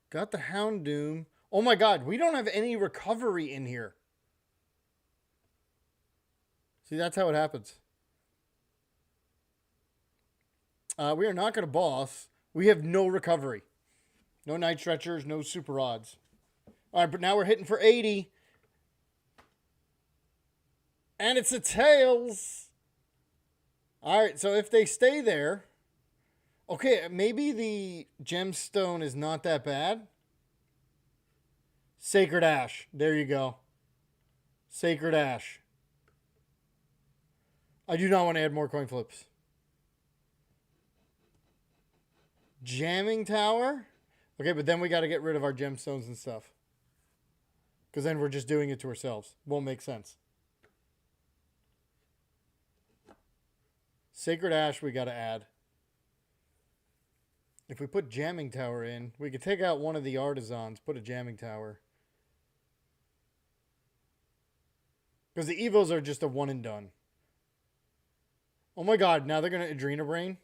Got the Houndoom. Oh my god, we don't have any recovery in here. See, that's how it happens. We are not going to boss. We have no recovery. No night stretchers, no super odds. All right, but now we're hitting for 80. And it's a tails. Alright, so if they stay there... Okay, maybe the gemstone is not that bad. Sacred Ash. There you go. Sacred Ash. I do not want to add more coin flips. Jamming Tower? Okay, but then we got to get rid of our gemstones and stuff. Because then we're just doing it to ourselves. Won't make sense. Sacred Ash we got to add. If we put Jamming Tower in, we could take out one of the artisans, put a Jamming Tower. Because the evos are just a one and done. Oh my god, now they're going to Adrena Brain?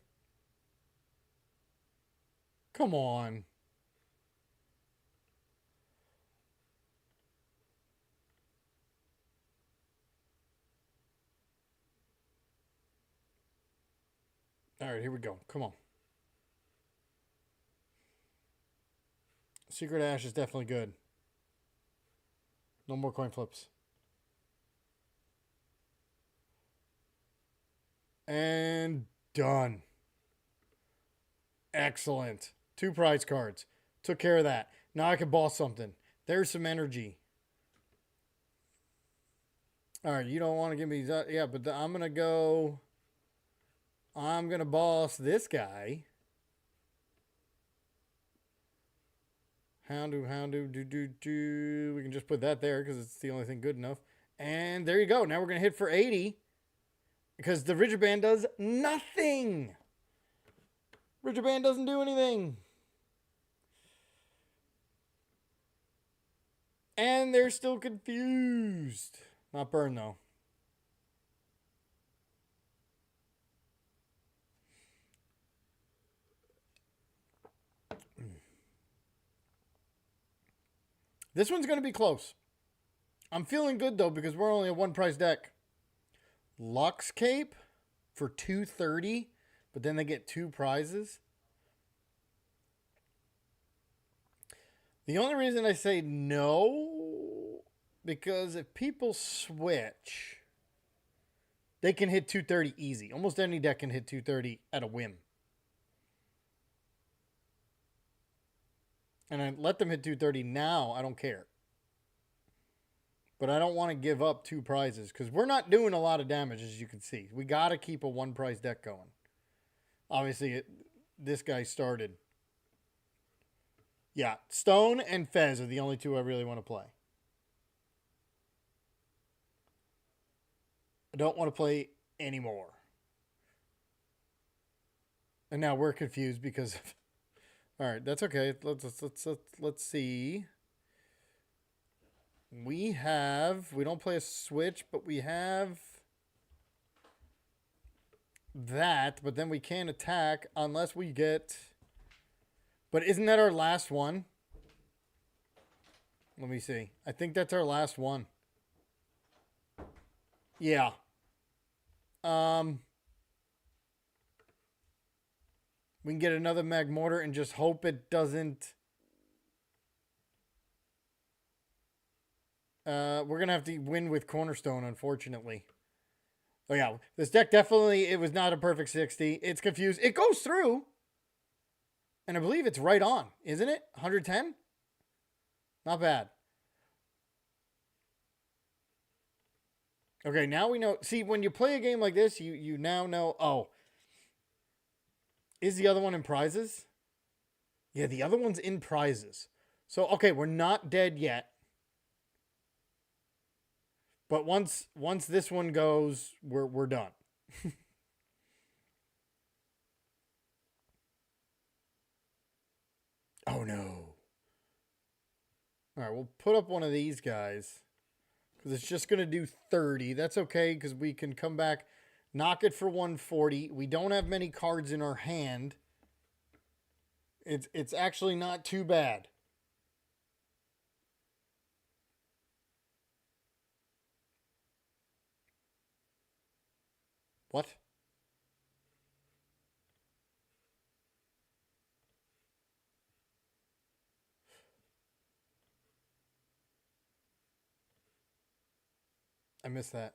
Come on. Alright, here we go. Come on. Secret Ash is definitely good. No more coin flips. And done. Excellent. 2 prize cards. Took care of that. Now I can boss something. There's some energy. Alright, you don't want to give me... Yeah, but I'm going to go... I'm going to boss this guy. Houndu, do. We can just put that there because it's the only thing good enough. And there you go. Now we're going to hit for 80. Because the Rigid Band does nothing. Rigid Band doesn't do anything. And they're still confused. Not burn, though. This one's going to be close. I'm feeling good, though, because we're only a 1 prize deck. Lux Cape for 230, but then they get 2 prizes. The only reason I say no, because if people switch, they can hit 230 easy. Almost any deck can hit 230 at a whim. And I let them hit 230 now, I don't care. But I don't want to give up 2 prizes because we're not doing a lot of damage, as you can see. We got to keep a 1 prize deck going. Obviously, this guy started. Yeah, Stone and Fez are the only 2 I really want to play. I don't want to play anymore. And now we're confused because of... All right, that's okay. Let's see. We don't play a switch, but we have that, but then we can't attack unless we get... But isn't that our last one? Let me see. I think that's our last one. Yeah. We can get another Magmortar and just hope it doesn't... we're going to have to win with Cornerstone, unfortunately. Oh, yeah. This deck definitely, it was not a perfect 60. It's confused. It goes through. And I believe it's right on, isn't it? 110? Not bad. Okay, now we know. See, when you play a game like this, you now know. Oh. Is the other one in prizes? Yeah, the other one's in prizes. So, okay, we're not dead yet. But once this one goes, we're done. Oh no. Alright, we'll put up one of these guys. Because it's just going to do 30. That's okay, because we can come back, knock it for 140. We don't have many cards in our hand. It's actually not too bad. What? I missed that.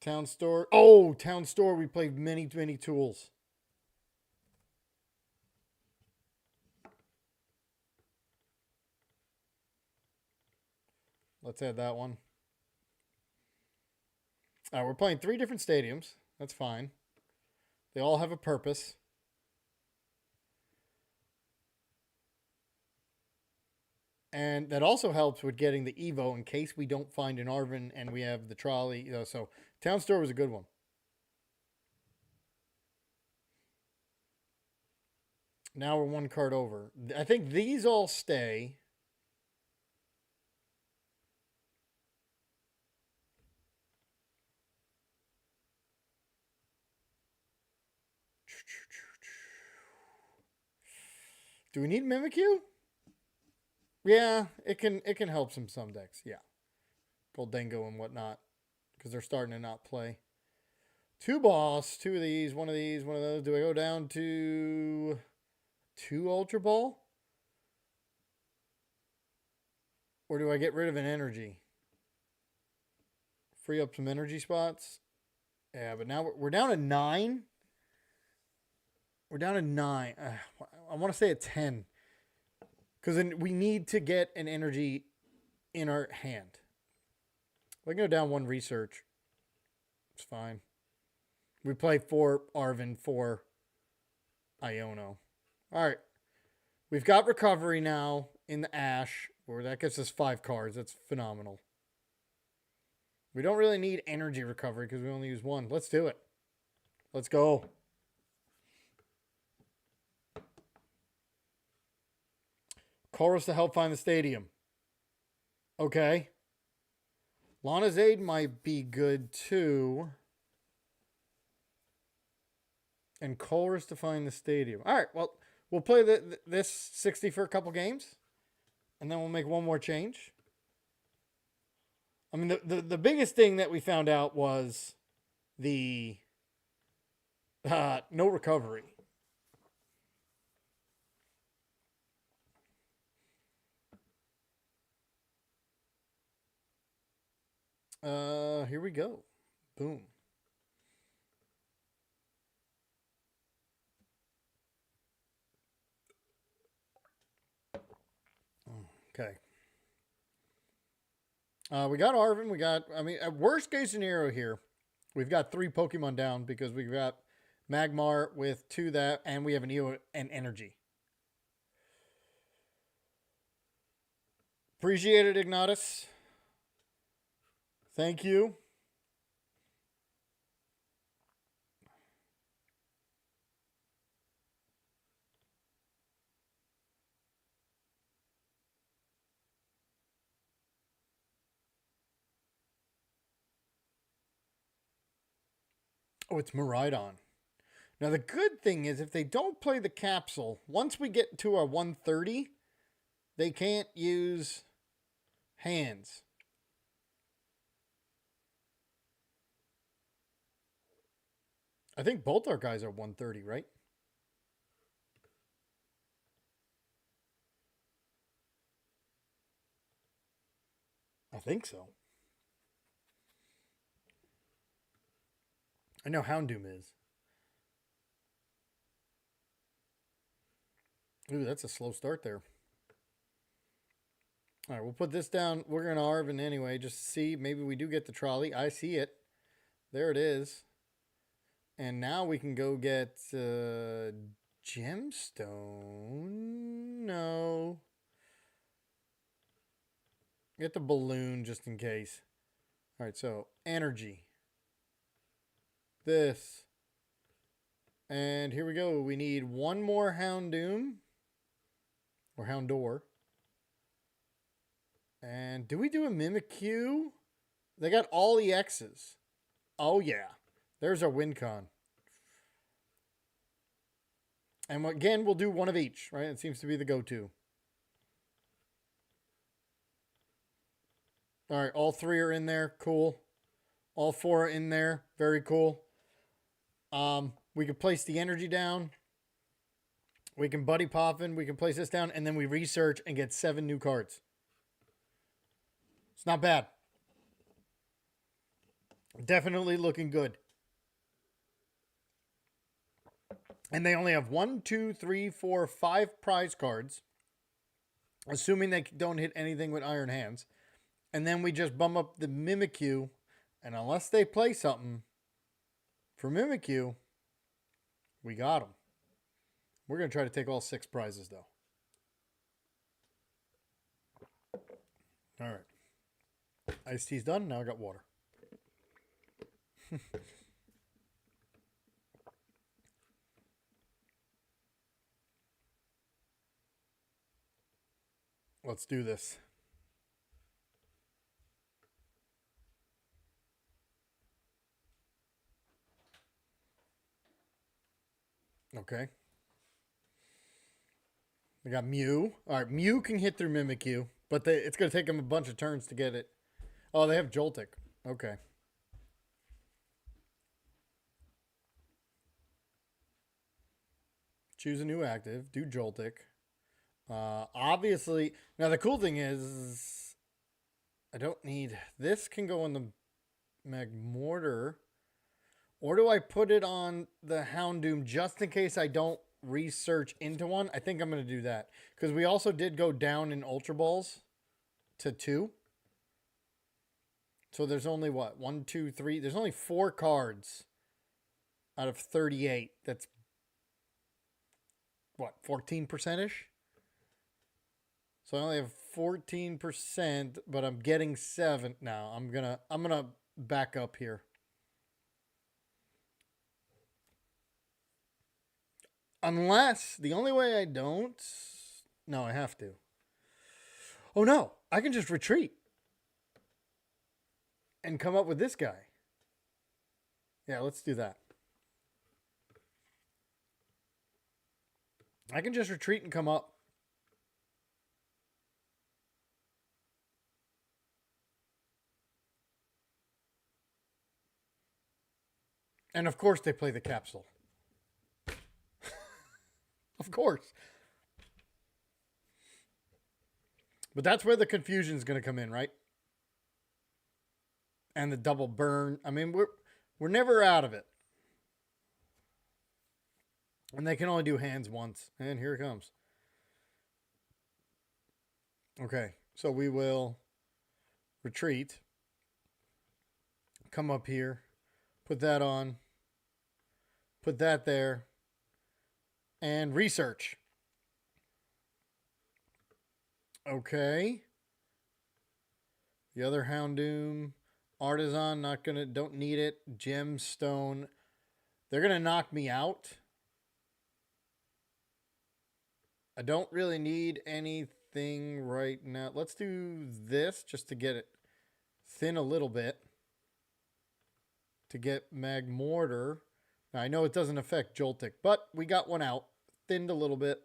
Town store. Oh, town store. We played many tools. Let's add that one. All right, we're playing 3 different stadiums. That's fine. They all have a purpose. And that also helps with getting the Evo in case we don't find an Arvin and we have the trolley. You know, so town store was a good one. Now we're 1 card over. I think these all stay. Do we need Mimikyu? Yeah, it can help some decks. Yeah. Goldengo and whatnot. Because they're starting to not play. 2 boss, 2 of these, 1 of these, 1 of those. Do I go down to 2 Ultra Ball? Or do I get rid of an energy? Free up some energy spots? Yeah, but now we're down to 9. We're down to 9. I want to say at 10. Because then we need to get an energy in our hand. We can go down 1 research. It's fine. We play 4 Arvin, 4 Iono. All right. We've got recovery now in the Ash. Where that gets us 5 cards. That's phenomenal. We don't really need energy recovery because we only use 1. Let's do it. Let's go. Chorus to help find the stadium. Okay. Lana's Aid might be good too. And Chorus to find the stadium. All right. Well, we'll play this 60 for a couple games. And then we'll make 1 more change. I mean, the biggest thing that we found out was the no recovery. Here we go. Boom. Okay. We got Arvin. We got, I mean, at worst case scenario here, we've got 3 Pokemon down because we've got Magmar with 2 that, and we have an EO and energy. Appreciate it, Ignatus. Thank you. Oh, it's Miraidon. Now, the good thing is if they don't play the capsule, once we get to our 130, they can't use hands. I think both our guys are 130, right? I think so. I know Houndoom is. Ooh, that's a slow start there. All right, we'll put this down. We're going to Arvin anyway, just to see. Maybe we do get the trolley. I see it. There it is. And now we can go get Gemstone. No. Get the balloon just in case. All right, so energy. This. And here we go. We need 1 more Houndoom. Or Houndour. And do we do a Mimikyu? They got all EXs. Oh, yeah. There's our win con. And again, we'll do 1 of each, right? It seems to be the go-to. All right, all 3 are in there. Cool. All 4 are in there. Very cool. We can place the energy down. We can buddy pop in. We can place this down. And then we research and get 7 new cards. It's not bad. Definitely looking good. And they only have 1, 2, 3, 4, 5 prize cards, assuming they don't hit anything with Iron Hands. And then we just bum up the Mimikyu. And unless they play something for Mimikyu, we got them. We're going to try to take all 6 prizes, though. All right. Iced tea's done. Now I got water. Let's do this. Okay. We got Mew. All right, Mew can hit through Mimikyu, but it's going to take them a bunch of turns to get it. Oh, they have Joltik. Okay. Choose a new active. Do Joltik. Obviously, now the cool thing is, I don't need this. Can go on the Magmortar, or do I put it on the Houndoom just in case I don't research into one? I think I'm going to do that because we also did go down in Ultra Balls to 2. So there's only what? 1, 2, 3. There's only 4 cards out of 38. That's what, 14%ish? So I only have 14%, but I'm getting 7 now. I'm gonna back up here. Unless the only way I don't. No, I have to. Oh no, I can just retreat and come up with this guy. Yeah, let's do that. I can just retreat and come up. And of course they play the capsule. Of course. But that's where the confusion is going to come in, right? And the double burn. I mean, we're never out of it. And they can only do hands once. And here it comes. Okay, so we will retreat. Come up here. Put that on. Put that there. And research. Okay. The other Houndoom. Artisan, don't need it. Gemstone. They're gonna knock me out. I don't really need anything right now. Let's do this just to get it thin a little bit. To get Magmortar. Now, I know it doesn't affect Joltik, but we got one out. Thinned a little bit.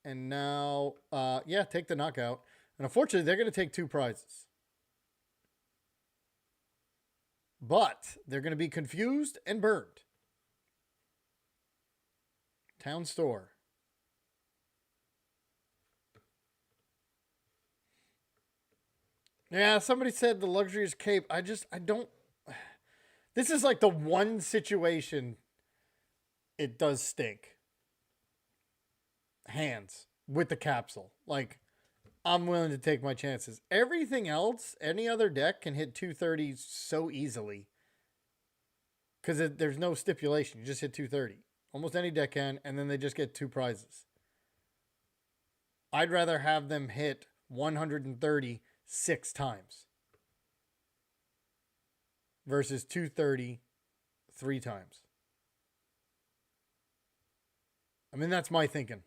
And now, yeah, take the knockout. And unfortunately, they're going to take 2 prizes. But they're going to be confused and burned. Town store. Yeah, somebody said the luxurious cape. I don't. This is like the one situation it does stink. Hands with the capsule. Like, I'm willing to take my chances. Everything else, any other deck can hit 230 so easily. Because there's no stipulation. You just hit 230. Almost any deck can, and then they just get 2 prizes. I'd rather have them hit 130 6 times. Versus 230 3 times. I mean, that's my thinking.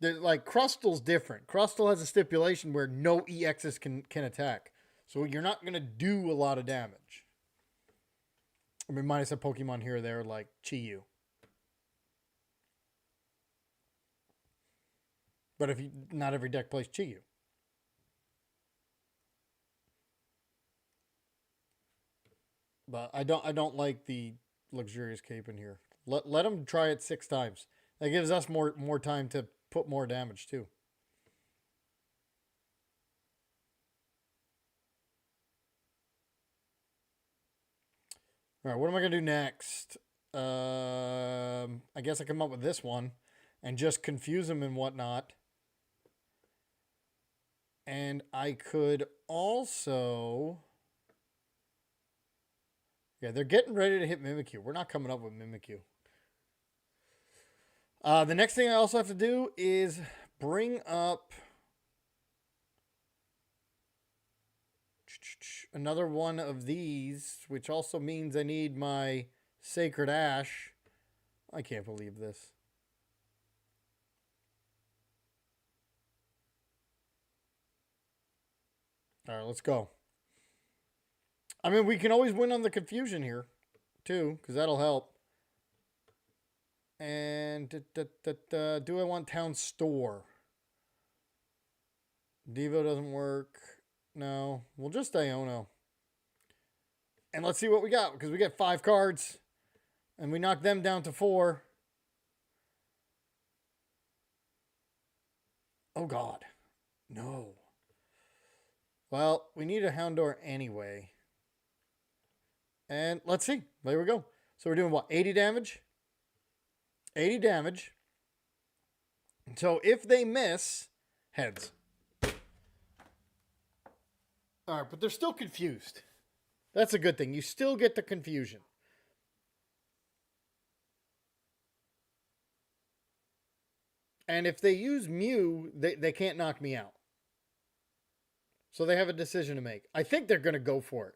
Like, Crustal's different. Crustal has a stipulation where no EXs can attack. So you're not going to do a lot of damage. I mean, minus a Pokemon here or there like Chi-Yu. But not every deck plays Chi-Yu. But I don't like the luxurious cape in here. Let them try it 6 times. That gives us more time to put more damage too. All right, what am I going to do next? I guess I come up with this one and just confuse them and whatnot. And I could also... Yeah, they're getting ready to hit Mimikyu. We're not coming up with Mimikyu. The next thing I also have to do is bring up another one of these, which also means I need my Sacred Ash. I can't believe this. All right, let's go. I mean, we can always win on the confusion here, too, because that'll help. And do I want Town Store? Devo doesn't work. No, we'll just Iono. And let's see what we got, because we get 5 cards. And we knock them down to 4. Oh, God. No. Well, we need a Houndour anyway. And let's see. There we go. So we're doing what? 80 damage? 80 damage. So if they miss, heads. All right, but they're still confused. That's a good thing. You still get the confusion. And if they use Mew, they can't knock me out. So they have a decision to make. I think they're going to go for it.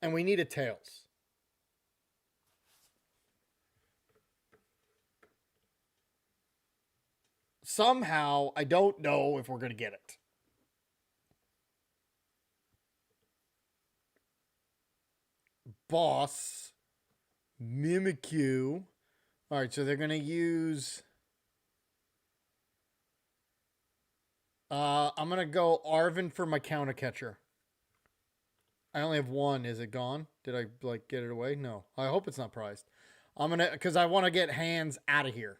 And we need a Tails. Somehow, I don't know if we're going to get it. Boss. Mimikyu. All right, so they're going to use... I'm going to go Arven for my counter catcher. I only have 1. Is it gone? Did I, like, get it away? No. I hope it's not prized. I'm going to... Because I want to get hands out of here.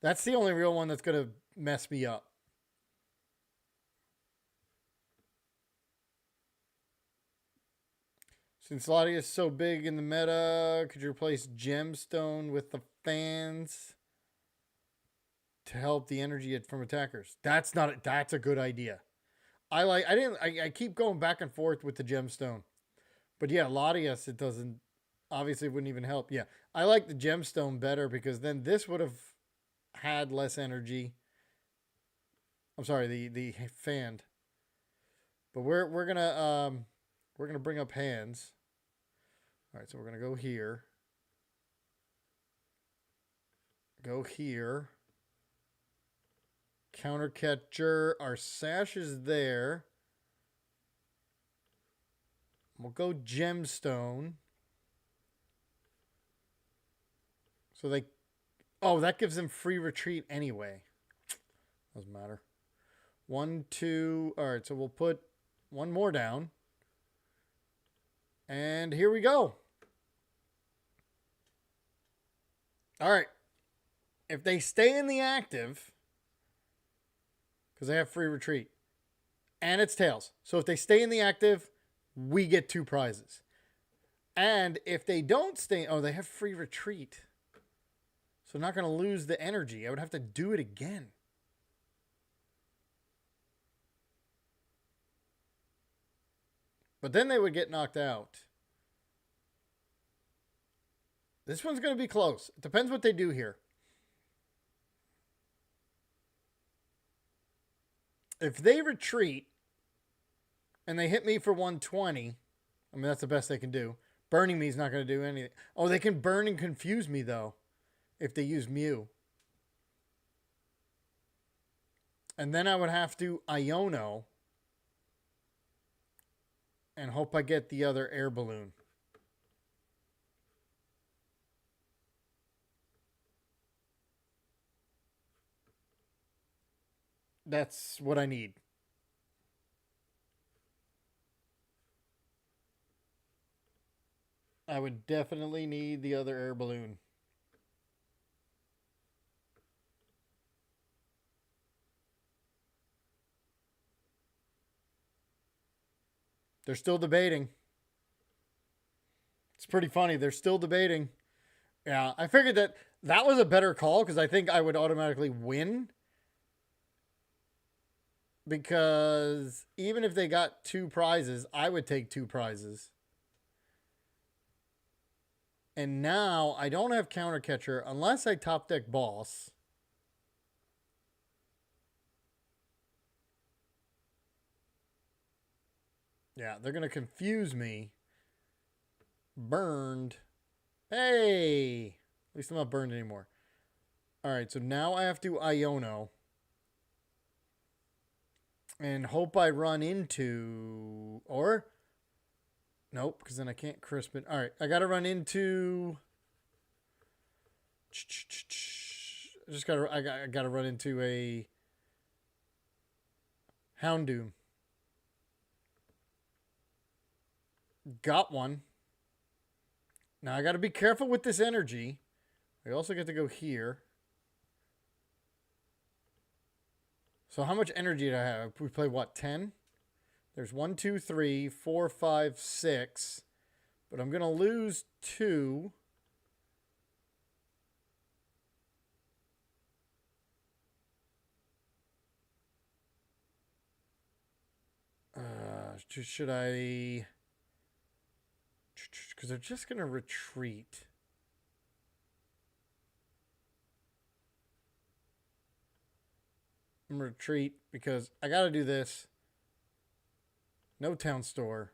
That's the only real one that's going to mess me up. Since Latias is so big in the meta, could you replace Gemstone with the fans to help the energy from attackers? That's a good idea. I keep going back and forth with the Gemstone. But yeah, Latias, it doesn't, obviously wouldn't even help. Yeah, I like the Gemstone better because then this would have had less energy. I'm sorry, the fanned. But we're gonna bring up hands. All right, so we're gonna go here. Go here. Counter catcher. Our sash is there. We'll go Gemstone. So they... Oh, that gives them free retreat anyway. Doesn't matter. 1, 2... Alright, so we'll put 1 more down. And here we go. Alright. If they stay in the active... Because they have free retreat. And it's Tails. So if they stay in the active, we get 2 prizes. And if they don't stay... Oh, they have free retreat. So I'm not going to lose the energy. I would have to do it again. But then they would get knocked out. This one's going to be close. It depends what they do here. If they retreat and they hit me for 120, I mean, that's the best they can do. Burning me is not going to do anything. Oh, they can burn and confuse me, though, if they use Mew. And then I would have to Iono and hope I get the other air balloon. That's what I need. I would definitely need the other air balloon. They're still debating. It's pretty funny. They're still debating. Yeah, I figured that was a better call because I think I would automatically win. Because even if they got 2 prizes, I would take 2 prizes. And now I don't have counter catcher unless I top deck boss. Yeah, they're going to confuse me. Burned. Hey! At least I'm not burned anymore. Alright, so now I have to Iono. And hope I run into... Or... Nope, because then I can't crisp it. Alright, I got to run into... I gotta run into a... Houndoom. Got one. Now I gotta be careful with this energy. I also get to go here. So how much energy do I have? We play what, 10? There's 1, 2, 3, 4, 5, 6. But I'm gonna lose 2. Should I... Because they're just gonna retreat. I'm gonna retreat because I gotta do this. No town store.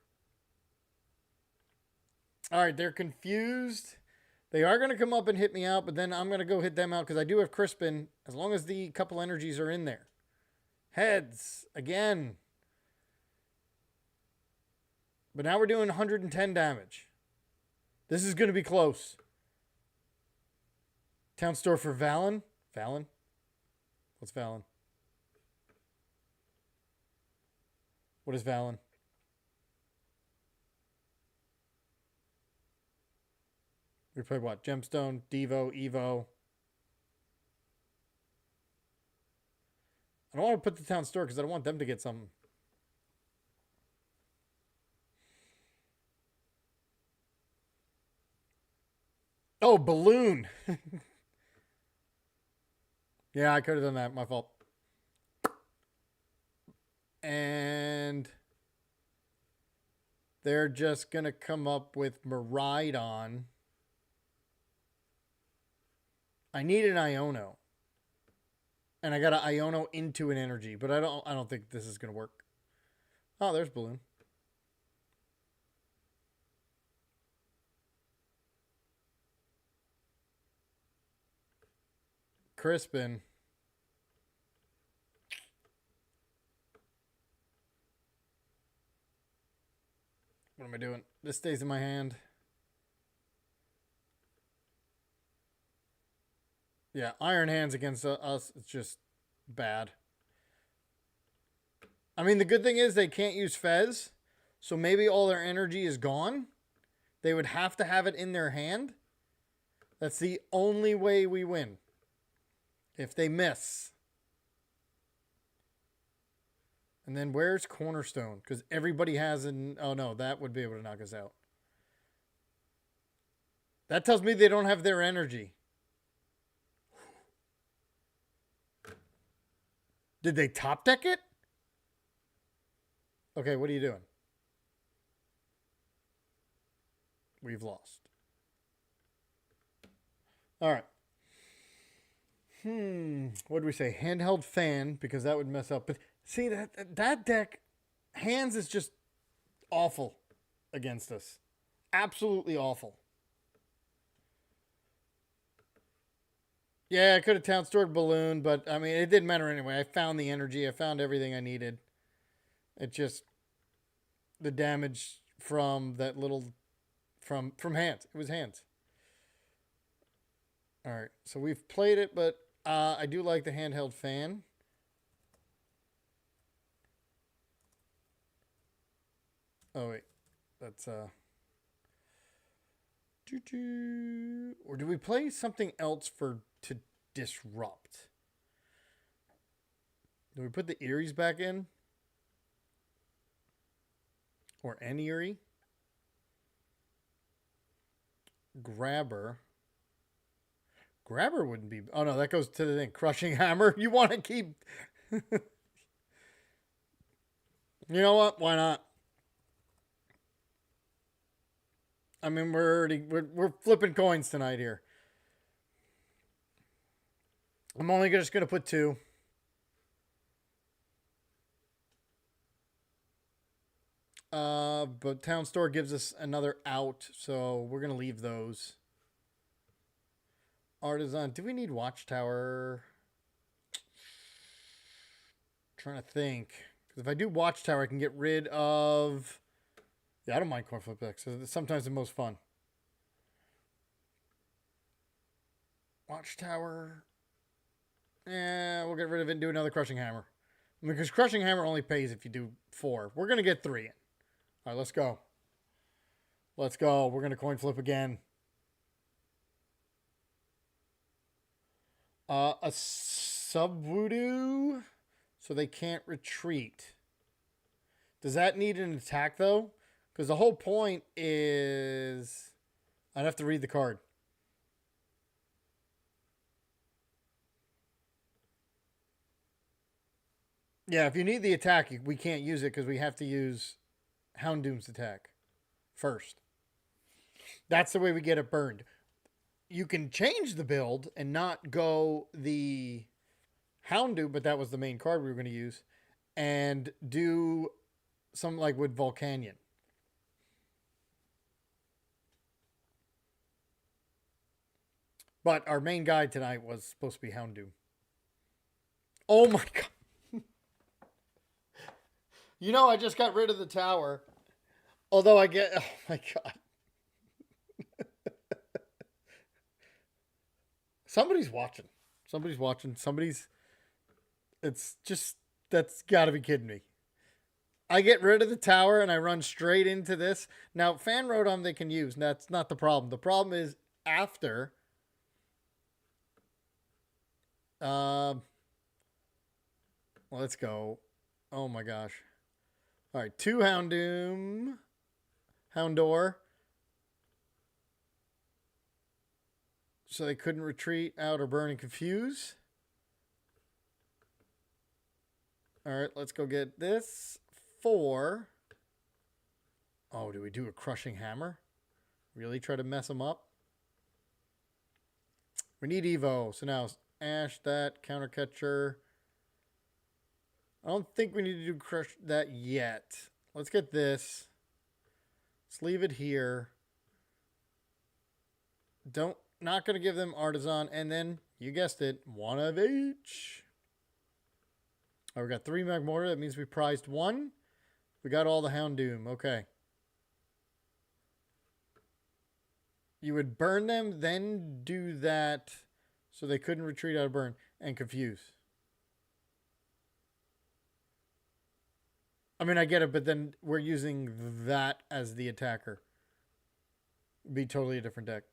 Alright, they're confused. They are gonna come up and hit me out, but then I'm gonna go hit them out because I do have Crispin, as long as the couple energies are in there. Heads again. But now we're doing 110 damage. This is gonna be close. Town store for Valen. Valen? What's Valen? What is Valen? We play what? Gemstone, Devo, Evo. I don't want to put the town store because I don't want them to get something. Oh, balloon. Yeah, I could have done that. My fault. And they're just going to come up with Miraidon. I need an Iono. And I got an Iono into an energy, but I don't think this is going to work. Oh, there's balloon. Crispin. What am I doing? This stays in my hand. Yeah, Iron Hands against us, it's just bad. I mean, the good thing is they can't use Fez, so maybe all their energy is gone. They would have to have it in their hand. That's the only way we win. If they miss. And then where's Cornerstone? Because everybody has an... Oh, no, that would be able to knock us out. That tells me they don't have their energy. Did they top deck it? Okay, what are you doing? We've lost. All right. What do we say? Handheld fan, because that would mess up. But see, that deck, hands is just awful against us. Absolutely awful. Yeah, I could have town stored balloon, but I mean, it didn't matter anyway. I found the energy. I found everything I needed. It just, the damage from that little, from hands. It was hands. All right, so we've played it, but I do like the handheld fan. Oh, wait. That's, or do we play something else to disrupt? Do we put the Eries back in? Or an Erie? Grabber. Grabber wouldn't be... Oh, no, that goes to the thing. Crushing Hammer. You want to keep... You know what? Why not? I mean, we're flipping coins tonight here. I'm only just going to put 2. But Town Store gives us another out, so we're going to leave those. Artisan. Do we need Watchtower? Trying to think. Because if I do Watchtower, I can get rid of... Yeah, I don't mind Coin Flip decks. It's sometimes the most fun. Watchtower. Yeah, we'll get rid of it and do another Crushing Hammer. Because Crushing Hammer only pays if you do 4. We're going to get 3 in. All right, let's go. Let's go. We're going to coin flip again. A sub-voodoo, so they can't retreat. Does that need an attack, though? Because the whole point is... I'd have to read the card. Yeah, if you need the attack, we can't use it because we have to use Houndoom's attack first. That's the way we get it burned. You can change the build and not go the Houndoom, but that was the main card we were going to use, and do something like with Volcanion. But our main guide tonight was supposed to be Houndoom. Oh my god. You know, I just got rid of the tower. Although I get... Oh my god. Somebody's watching. Somebody's watching. Somebody's... It's just... That's got to be kidding me. I get rid of the tower and I run straight into this. Now, Fan Rotom they can use. That's not the problem. The problem is after... Let's go. Oh my gosh. All right, 2 Houndoom. Houndour. So they couldn't retreat, out, or burn and confuse. All right, let's go get this. 4. Oh, do we do a Crushing Hammer? Really try to mess them up? We need Evo. So now Ash that, Counter Catcher. I don't think we need to do crush that yet. Let's get this. Let's leave it here. Not going to give them Artisan. And then, you guessed it, 1 of each. All right, we got 3 Magmortar. That means we prized 1. We got all the Houndoom. Okay. You would burn them, then do that so they couldn't retreat out of burn and confuse. I mean, I get it, but then we're using that as the attacker. Be totally a different deck.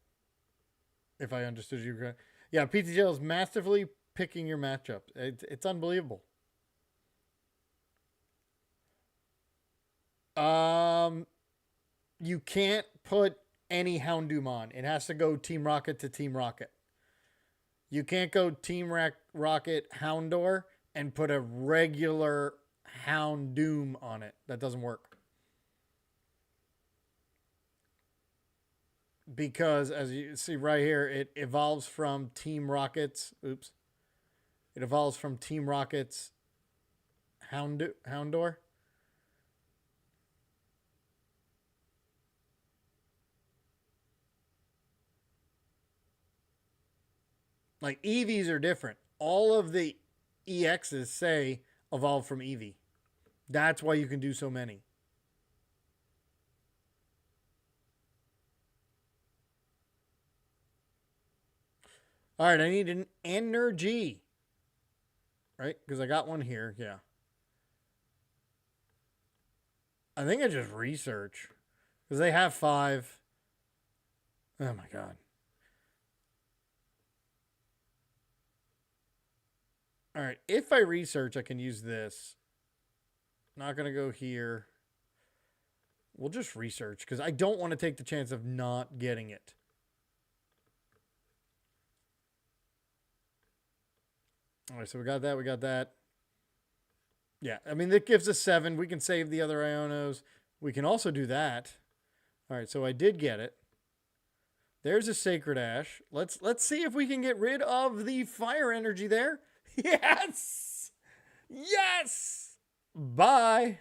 If I understood you correctly. Yeah, ptcgl is massively picking your matchups. It's unbelievable. You can't put any Houndoom on. It has to go Team Rocket to Team Rocket. You can't go Team Rocket Houndour and put a regular Houndoom on it. That doesn't work. Because as you see right here, it evolves from Team Rocket's... Oops. It evolves from Team Rocket's Houndour. Like, EVs are different. All of the EXs say evolve from EV. That's why you can do so many. All right, I need an energy. Right? Because I got one here. Yeah. I think I just research. Because they have 5. Oh, my God. All right, if I research, I can use this. Not going to go here. We'll just research because I don't want to take the chance of not getting it. All right, so we got that. We got that. Yeah, I mean, that gives us 7. We can save the other Ionos. We can also do that. All right, so I did get it. There's a Sacred Ash. Let's see if we can get rid of the fire energy there. Yes! Yes! Bye.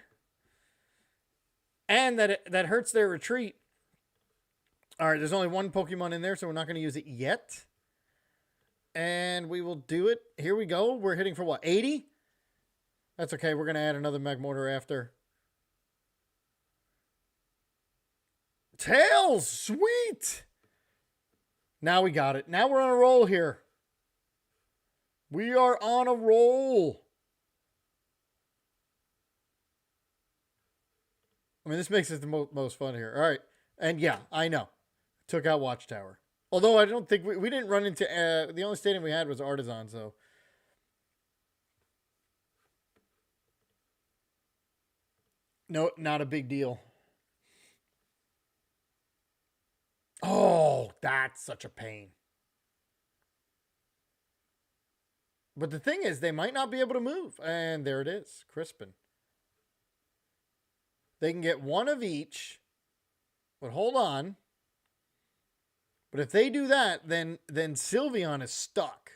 And that hurts their retreat. All right, there's only one Pokemon in there, so we're not going to use it yet. And we will do it. Here we go. We're hitting for what, 80? That's okay. We're going to add another Magmortar after. Tails! Sweet! Now we got it. Now we're on a roll here. We are on a roll. I mean, this makes it the most fun here. All right. And yeah, I know. Took out Watchtower. Although I don't think we didn't run into... the only stadium we had was Artisan, so... No, not a big deal. Oh, that's such a pain. But the thing is, they might not be able to move. And there it is. Crispin. They can get one of each. But hold on. But if they do that, then Sylveon is stuck.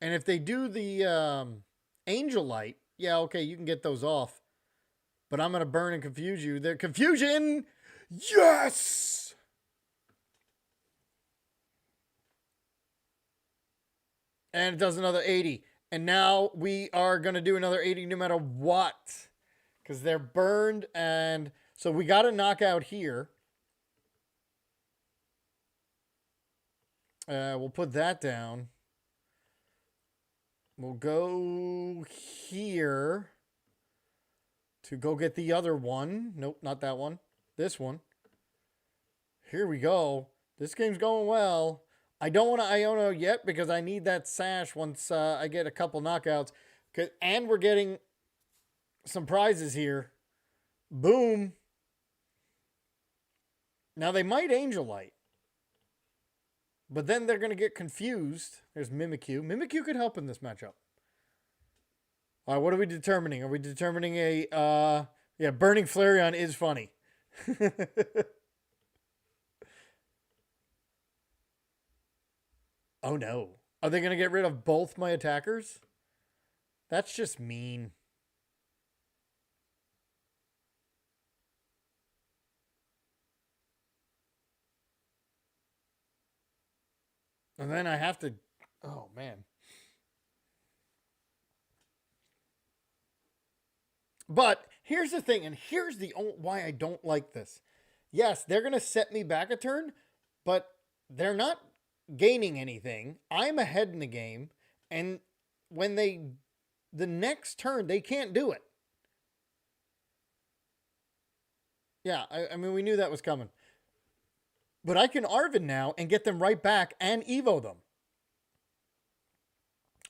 And if they do the Angel Light, yeah, okay, you can get those off. But I'm going to burn and confuse you. Their confusion! Yes! And it does another 80. And now we are going to do another 80 no matter what. Because they're burned. And so we got a knockout here. We'll put that down. We'll go here to go get the other one. Nope, not that one. This one. Here we go. This game's going well. I don't want to Iono yet because I need that sash once I get a couple knockouts. And we're getting some prizes here. Boom. Now they might Angel Light. But then they're going to get confused. There's Mimikyu. Mimikyu could help in this matchup. All right, what are we determining? Are we determining a... yeah, Burning Flareon is funny. Oh, no. Are they going to get rid of both my attackers? That's just mean. And then I have to... Oh, man. But here's the thing, and here's the why I don't like this. Yes, they're going to set me back a turn, but they're not gaining anything. I'm ahead in the game, and when the next turn, they can't do it. Yeah, I mean, we knew that was coming. But I can Arven now and get them right back and Evo them.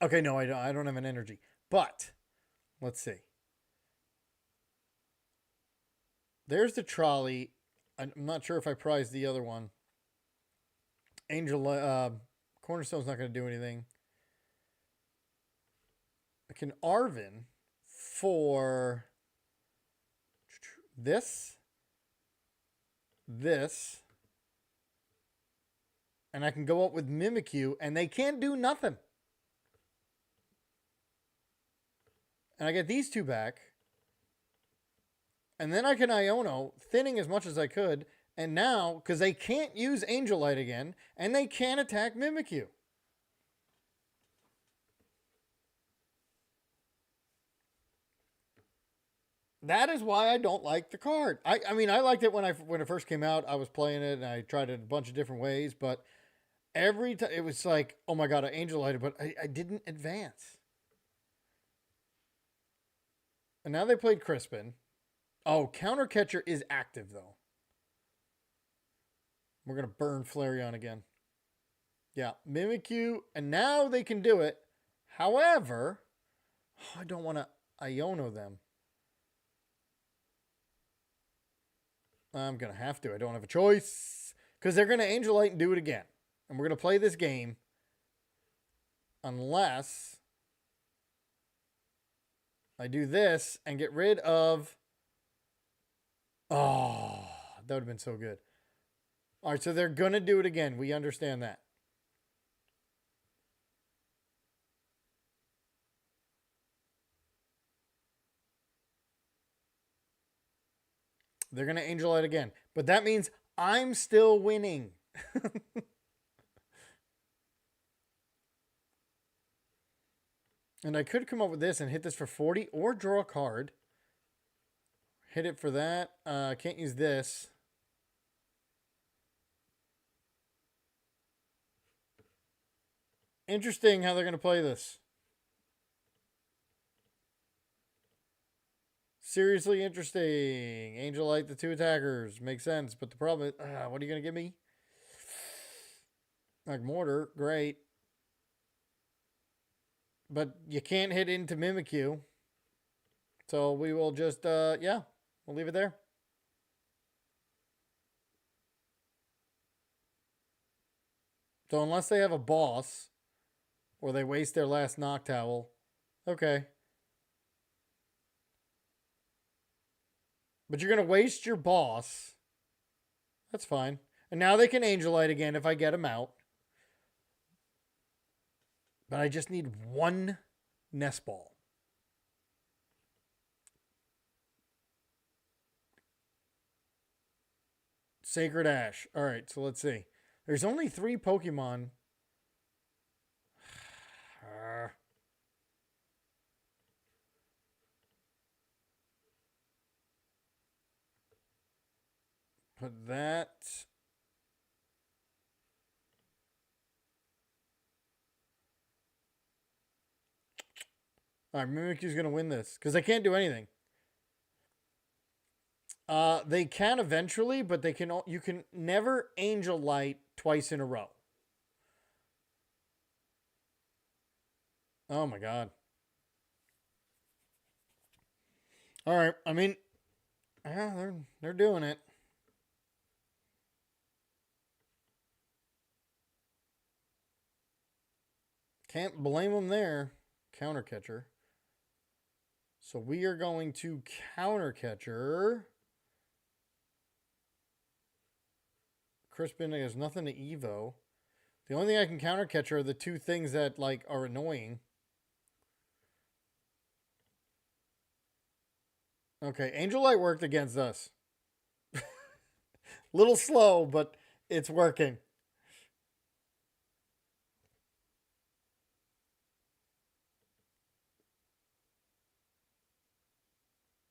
Okay, no, I don't have an energy. But, let's see. There's the trolley. I'm not sure if I prized the other one. Cornerstone's not going to do anything. I can Arven for this, and I can go up with Mimikyu, and they can't do nothing. And I get these two back. And then I can Iono, thinning as much as I could. And now, because they can't use Angel Light again, and they can't attack Mimikyu. That is why I don't like the card. I mean, I liked it when it first came out. I was playing it, and I tried it a bunch of different ways. But every time, it was like, oh my god, I Angel Lighted, but I didn't advance. And now they played Crispin. Oh, Counter Catcher is active, though. We're going to burn Flareon again. Yeah, Mimikyu, and now they can do it. However, I don't want to Iono them. I'm going to have to. I don't have a choice. Because they're going to Angel Light and do it again. And we're going to play this game unless I do this and get rid of... Oh, that would have been so good. All right, so they're going to do it again. We understand that. They're going to Angel Light again. But that means I'm still winning. And I could come up with this and hit this for 40 or draw a card. Hit it for that. Can't use this. Interesting how they're going to play this. Seriously interesting. Angel Light, the 2 attackers. Makes sense. But the problem is, what are you going to give me? Like Mortar. Great. But you can't hit into Mimikyu. So we will just, yeah, we'll leave it there. So unless they have a boss, or they waste their last Noctowl, okay. But you're going to waste your boss. That's fine. And now they can Angel Light again if I get them out. But I just need 1 Nest Ball. Sacred Ash. All right, so let's see. There's only 3 Pokemon. Put that. All right, Mimikyu's going to win this because I can't do anything. They can eventually, but they can. You can never Angel Light twice in a row. Oh my god. All right. I mean, yeah, they're doing it. Can't blame them there. Counter Catcher. So we are going to Counter Catcher. Crispin has nothing to Evo. The only thing I can Counter Catcher are the 2 things that like are annoying. Okay, Angel Light worked against us. Little slow, but it's working.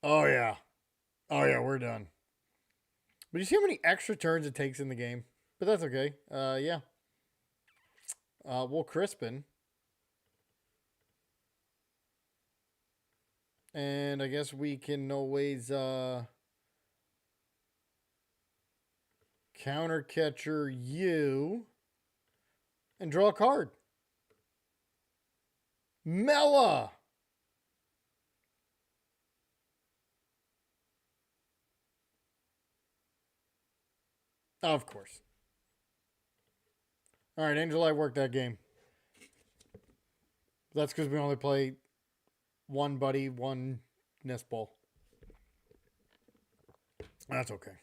Oh, yeah. Oh, yeah, we're done. But you see how many extra turns it takes in the game? But that's okay. Yeah. We'll Crispin. And I guess we can always Counter Catcher you and draw a card. Mela! Oh, of course. All right, Angel, I worked that game. That's because we only play 1 buddy, 1 Nest Ball. That's okay.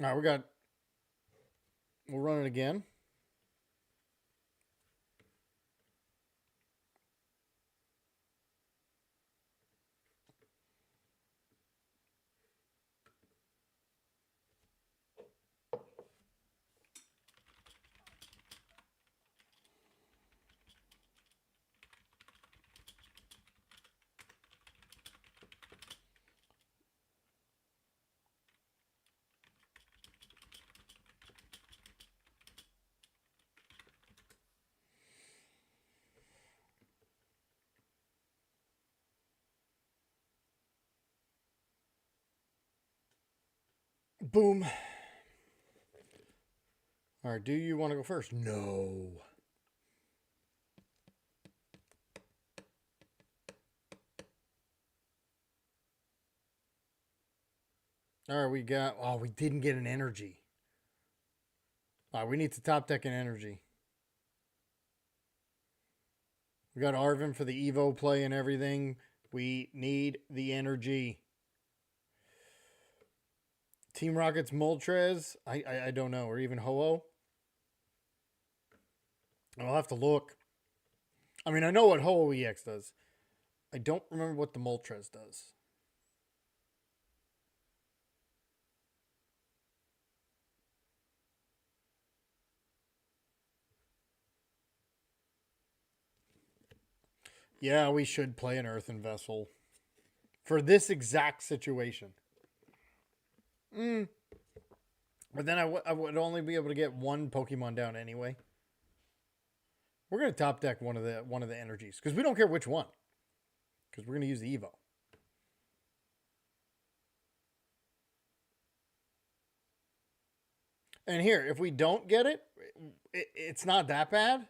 All right, we'll run it again. Boom. All right, do you want to go first? No. All right, we didn't get an energy. All right, we need to top deck an energy. We got Arvin for the Evo play and everything. We need the energy. Team Rocket's Moltres. I don't know. Or even Ho-Oh. I'll have to look. I mean, I know what Ho-Oh EX does. I don't remember what the Moltres does. Yeah, we should play an Earthen Vessel for this exact situation. But then I would only be able to get one Pokemon down anyway. We're gonna top deck one of the energies because we don't care which one, because we're gonna use the Evo. And here, if we don't get it, it's not that bad.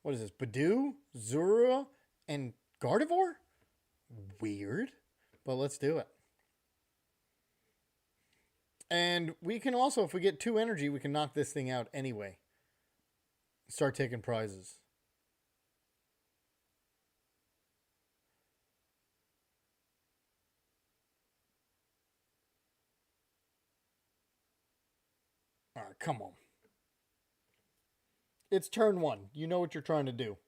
What is this? Badoo, Zorua, and Gardevoir? Weird, but let's do it. And we can also, if we get 2 energy, we can knock this thing out anyway. Start taking prizes. All right, come on. It's turn 1. You know what you're trying to do.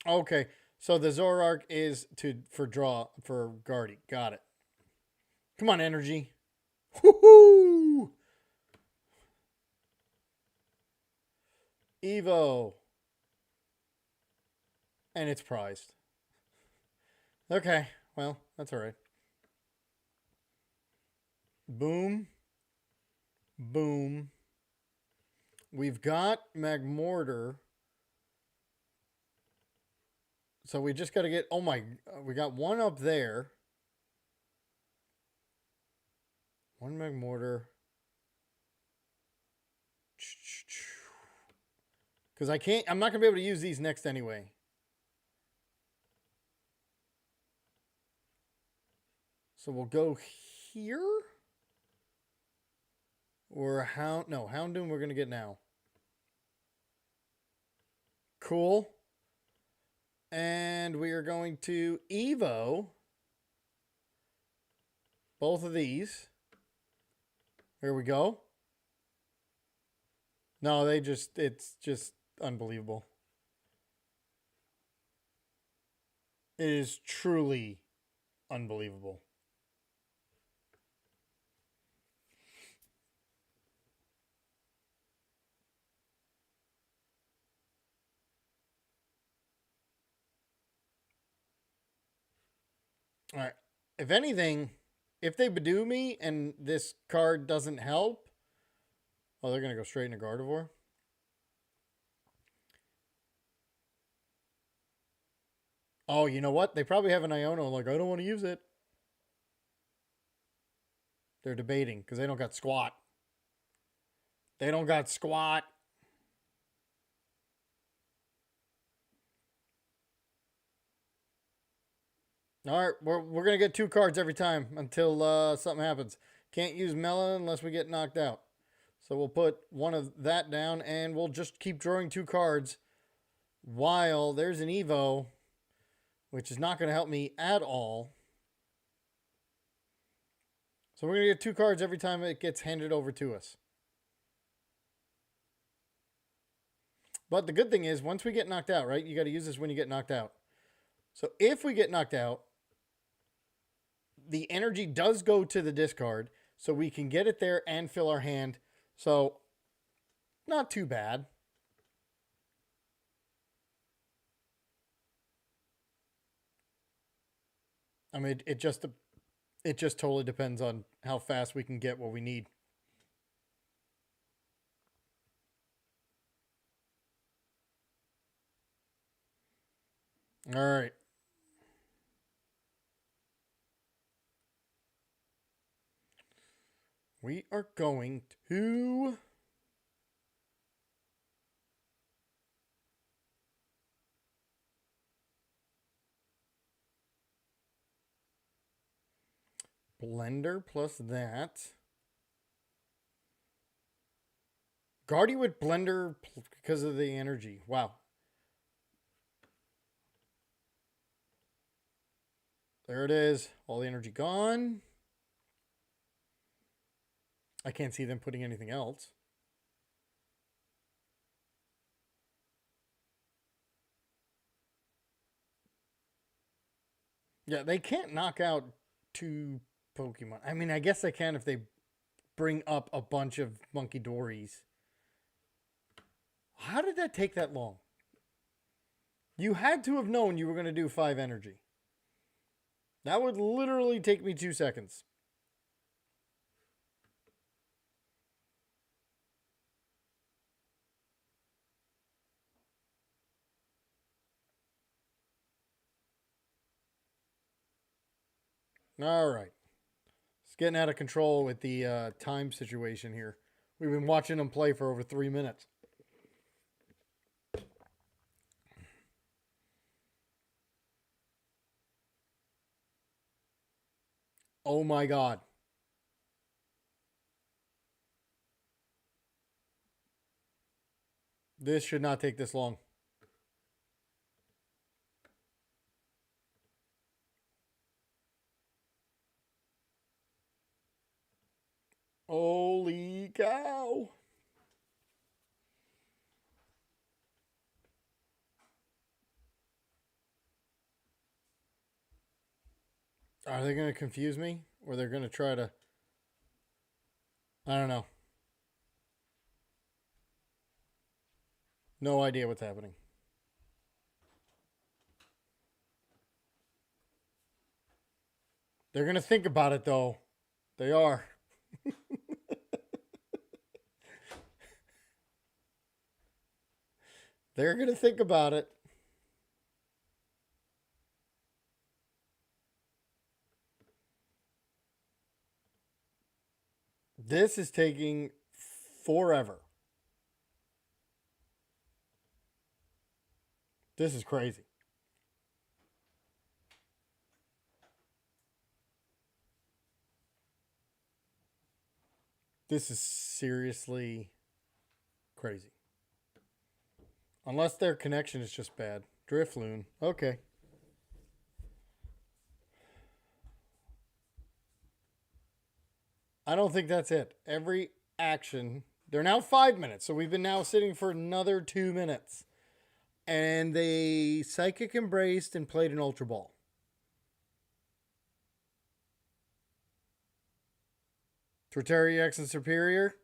Okay, so the Zoroark is for Guardy. Got it. Come on, energy. Woohoo! Evo. And it's prized. Okay, well, that's all right. Boom. Boom. We've got Magmortar. So we just got to get... Oh my... we got one up there. One Magmortar. Because I can't... I'm not going to be able to use these next anyway. So we'll go here. Or Hound... No, Houndoom we're going to get now. Cool. And we are going to Evo both of these. Here we go. No, it's just unbelievable. It is truly unbelievable. All right. If anything, if they Badoo me and this card doesn't help, oh, they're going to go straight into Gardevoir. Oh, you know what? They probably have an Iono. Like, I don't want to use it. They're debating because they don't got squat. They don't got squat. All right, we're going to get 2 cards every time until something happens. Can't use Melon unless we get knocked out. So we'll put one of that down, and we'll just keep drawing 2 cards while there's an Evo, which is not going to help me at all. So we're going to get 2 cards every time it gets handed over to us. But the good thing is, once we get knocked out, right, you got to use this when you get knocked out. So if we get knocked out, the energy does go to the discard, so we can get it there and fill our hand. So, not too bad. I mean, it just totally depends on how fast we can get what we need. All right. We are going to... Blender plus that. Guardy with Blender because of the energy. Wow. There it is. All the energy gone. I can't see them putting anything else. Yeah, they can't knock out 2 Pokemon. I mean, I guess they can if they bring up a bunch of Monkey Dories. How did that take that long? You had to have known you were going to do 5 energy. That would literally take me 2 seconds. All right. It's getting out of control with the time situation here. We've been watching them play for over 3 minutes. Oh my God. This should not take this long. Holy cow. Are they going to confuse me? Or they're going to try to... I don't know. No idea what's happening. They're going to think about it, though. They are. They're going to think about it. This is taking forever. This is crazy. This is seriously crazy. Unless their connection is just bad. Drifloon. Okay. I don't think that's it. Every action. They're now 5 minutes. So we've been now sitting for another 2 minutes. And they Psychic Embraced and played an Ultra Ball. Torterra EX and Superior.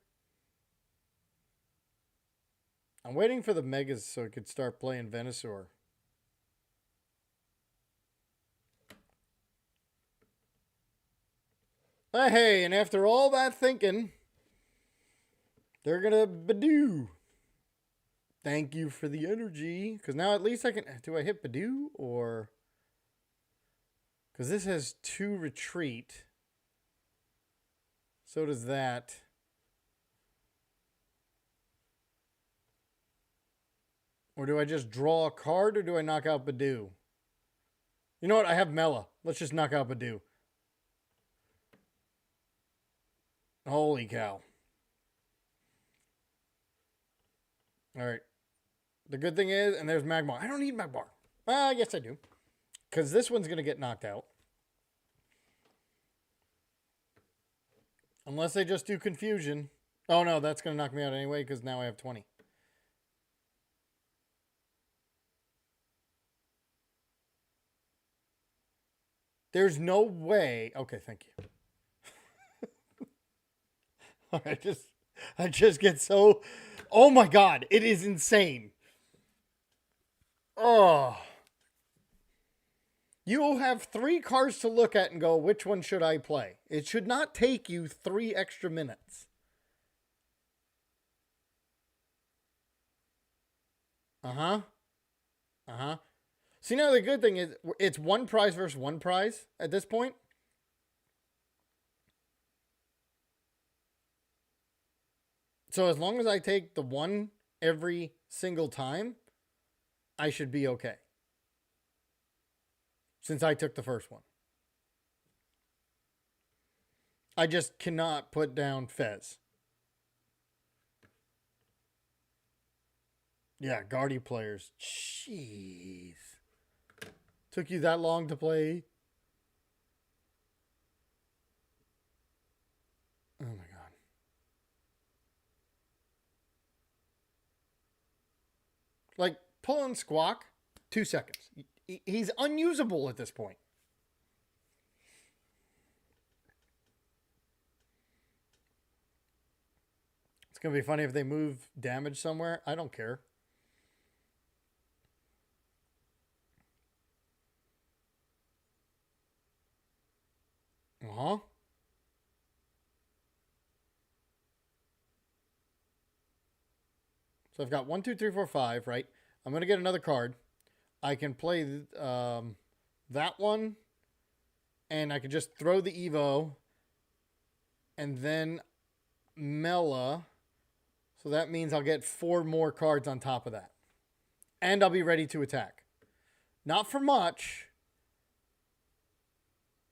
I'm waiting for the Megas so I could start playing Venusaur. Hey, and after all that thinking, they're going to Badoo. Thank you for the energy. Because now at least I can... Do I hit Badoo or... Because this has 2 retreat. So does that. Or do I just draw a card or do I knock out Badoo? You know what? I have Mela. Let's just knock out Badoo. Holy cow. Alright. The good thing is, and there's Magmar. I don't need Magmar. Well, yes I do. Because this one's going to get knocked out. Unless they just do Confusion. Oh no, that's going to knock me out anyway because now I have 20. There's no way. Okay, thank you. I just get so... Oh my God, it is insane. Oh. You'll have 3 cards to look at and go, which one should I play? It should not take you 3 extra minutes. Uh-huh. Uh-huh. See, now the good thing is it's 1 prize versus 1 prize at this point. So as long as I take the 1 every single time, I should be okay. Since I took the first one. I just cannot put down Fez. Yeah, Guardy players. Jeez. Took you that long to play? Oh my god. Like, pulling Squawk, 2 seconds. He's unusable at this point. It's going to be funny if they move damage somewhere. I don't care. Uh-huh. So I've got 1, 2, 3, 4, 5, right? I'm going to get another card. I can play that one, and I can just throw the Evo, and then Mela. So that means I'll get 4 more cards on top of that. And I'll be ready to attack. Not for much.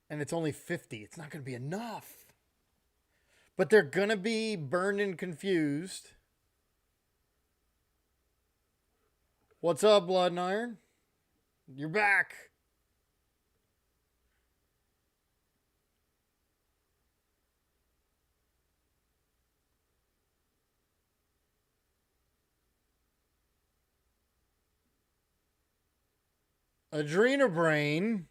And it's only 50. It's not going to be enough. But they're going to be burned and confused. What's up, Blood and Iron? You're back. Adrenabrain.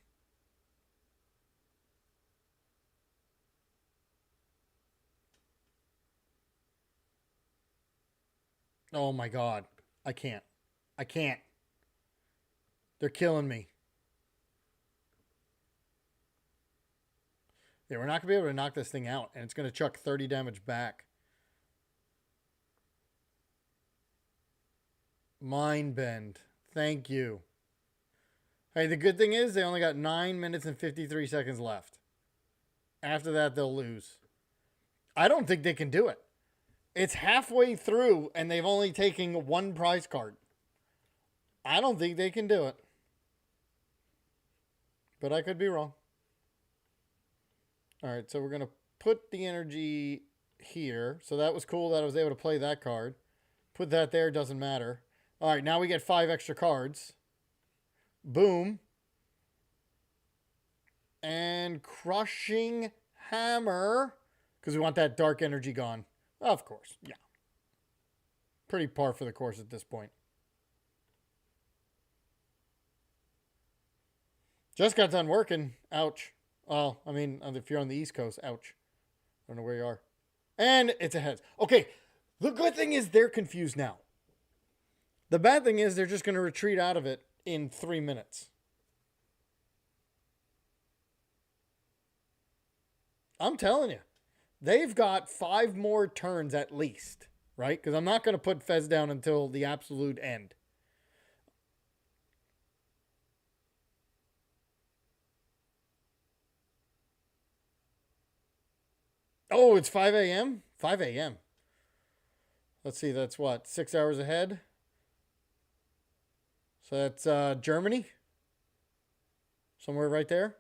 Oh my god. I can't. I can't. They're killing me. Yeah, we're not going to be able to knock this thing out, and it's going to chuck 30 damage back. Mind Bend. Thank you. Hey, the good thing is they only got 9 minutes and 53 seconds left. After that, they'll lose. I don't think they can do it. It's halfway through, and they've only taken 1 prize card. I don't think they can do it. But I could be wrong. All right, so we're going to put the energy here. So that was cool that I was able to play that card. Put that there, doesn't matter. All right, now we get 5 extra cards. Boom. And Crushing Hammer. Because we want that dark energy gone. Of course, yeah. Pretty par for the course at this point. Just got done working. Ouch. Well, I mean, if you're on the East Coast, ouch. I don't know where you are. And it's a heads. Okay, the good thing is they're confused now. The bad thing is they're just going to retreat out of it in 3 minutes. I'm telling you. They've got 5 more turns at least, right? Because I'm not going to put Fez down until the absolute end. Oh, it's 5 a.m.? 5 a.m. Let's see, that's what? 6 hours ahead? So that's Germany? Somewhere right there?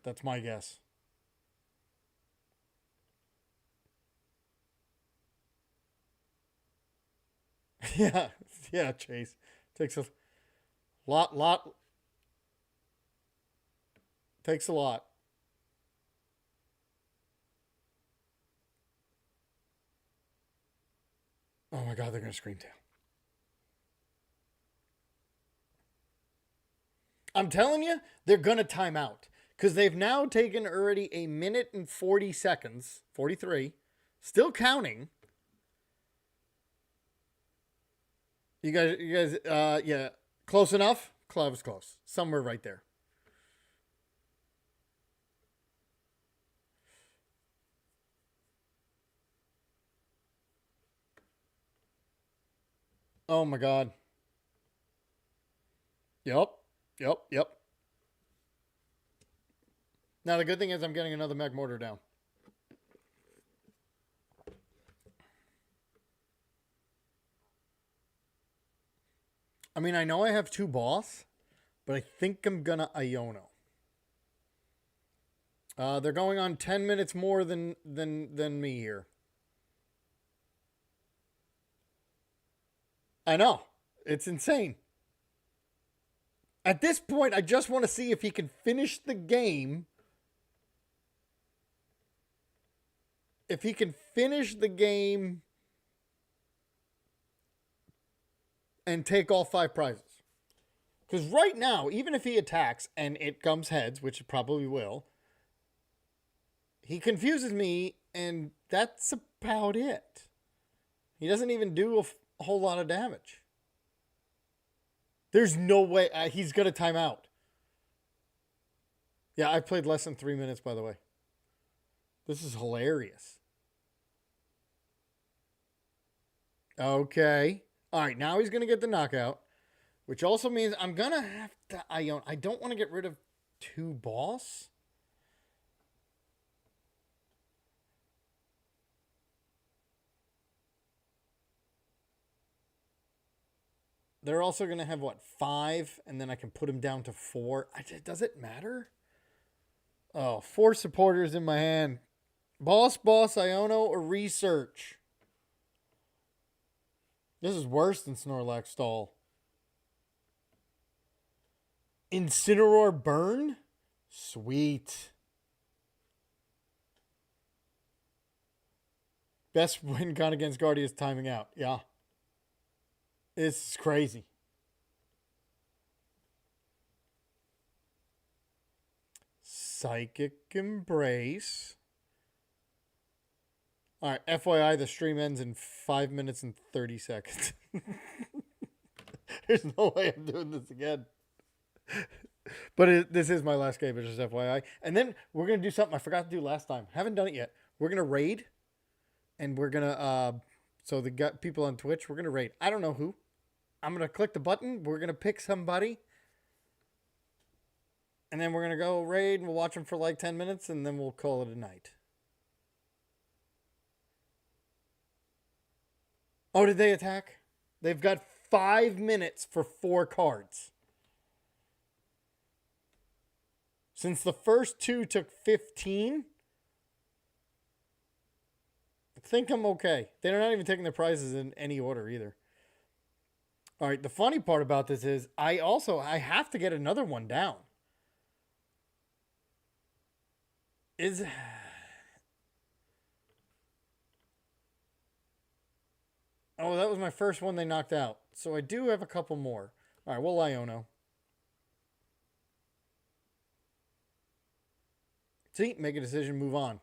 That's my guess. Yeah, yeah, Chase. Takes a lot. Takes a lot. Oh my god, they're going to scream tail. I'm telling you, they're going to time out. Because they've now taken already 1 minute and 40 seconds. 43. Still counting. You guys, yeah. Close enough? Close. Somewhere right there. Oh my god. Yep. Now the good thing is I'm getting another mech mortar down. I mean, I know I have 2 boss, but I think I'm gonna Iono. They're going on 10 minutes more than me here. I know. It's insane. At this point, I just want to see if he can finish the game. If he can finish the game and take all 5 prizes. Because right now, even if he attacks and it comes heads, which it probably will, he confuses me, and that's about it. He doesn't even do a whole lot of damage. There's no way he's going to time out. Yeah, I played less than 3 minutes, by the way. This is hilarious. Okay. All right, now he's going to get the knockout, which also means I'm going to have to Ion. I don't want to get rid of 2 boss. They're also going to have, what, 5? And then I can put him down to 4. Does it matter? Oh, 4 supporters in my hand. Boss, Iono, or Research? This is worse than Snorlax Stall. Incineroar Burn? Sweet. Best win con against Guardia is timing out. Yeah. This is crazy. Psychic Embrace. All right, FYI, the stream ends in 5 minutes and 30 seconds. There's no way I'm doing this again. But this is my last game, just FYI. And then we're going to do something I forgot to do last time. Haven't done it yet. We're going to raid. And we're going to, so the people on Twitch, we're going to raid. I don't know who. I'm going to click the button. We're going to pick somebody. And then we're going to go raid. We'll watch them for like 10 minutes. And then we'll call it a night. Oh, did they attack? They've got 5 minutes for 4 cards. Since the first 2 took 15, I think I'm okay. They're not even taking their prizes in any order either. All right, the funny part about this is I have to get another one down. Oh, that was my first one they knocked out. So I do have a couple more. All right, we'll Iono. See, make a decision, move on.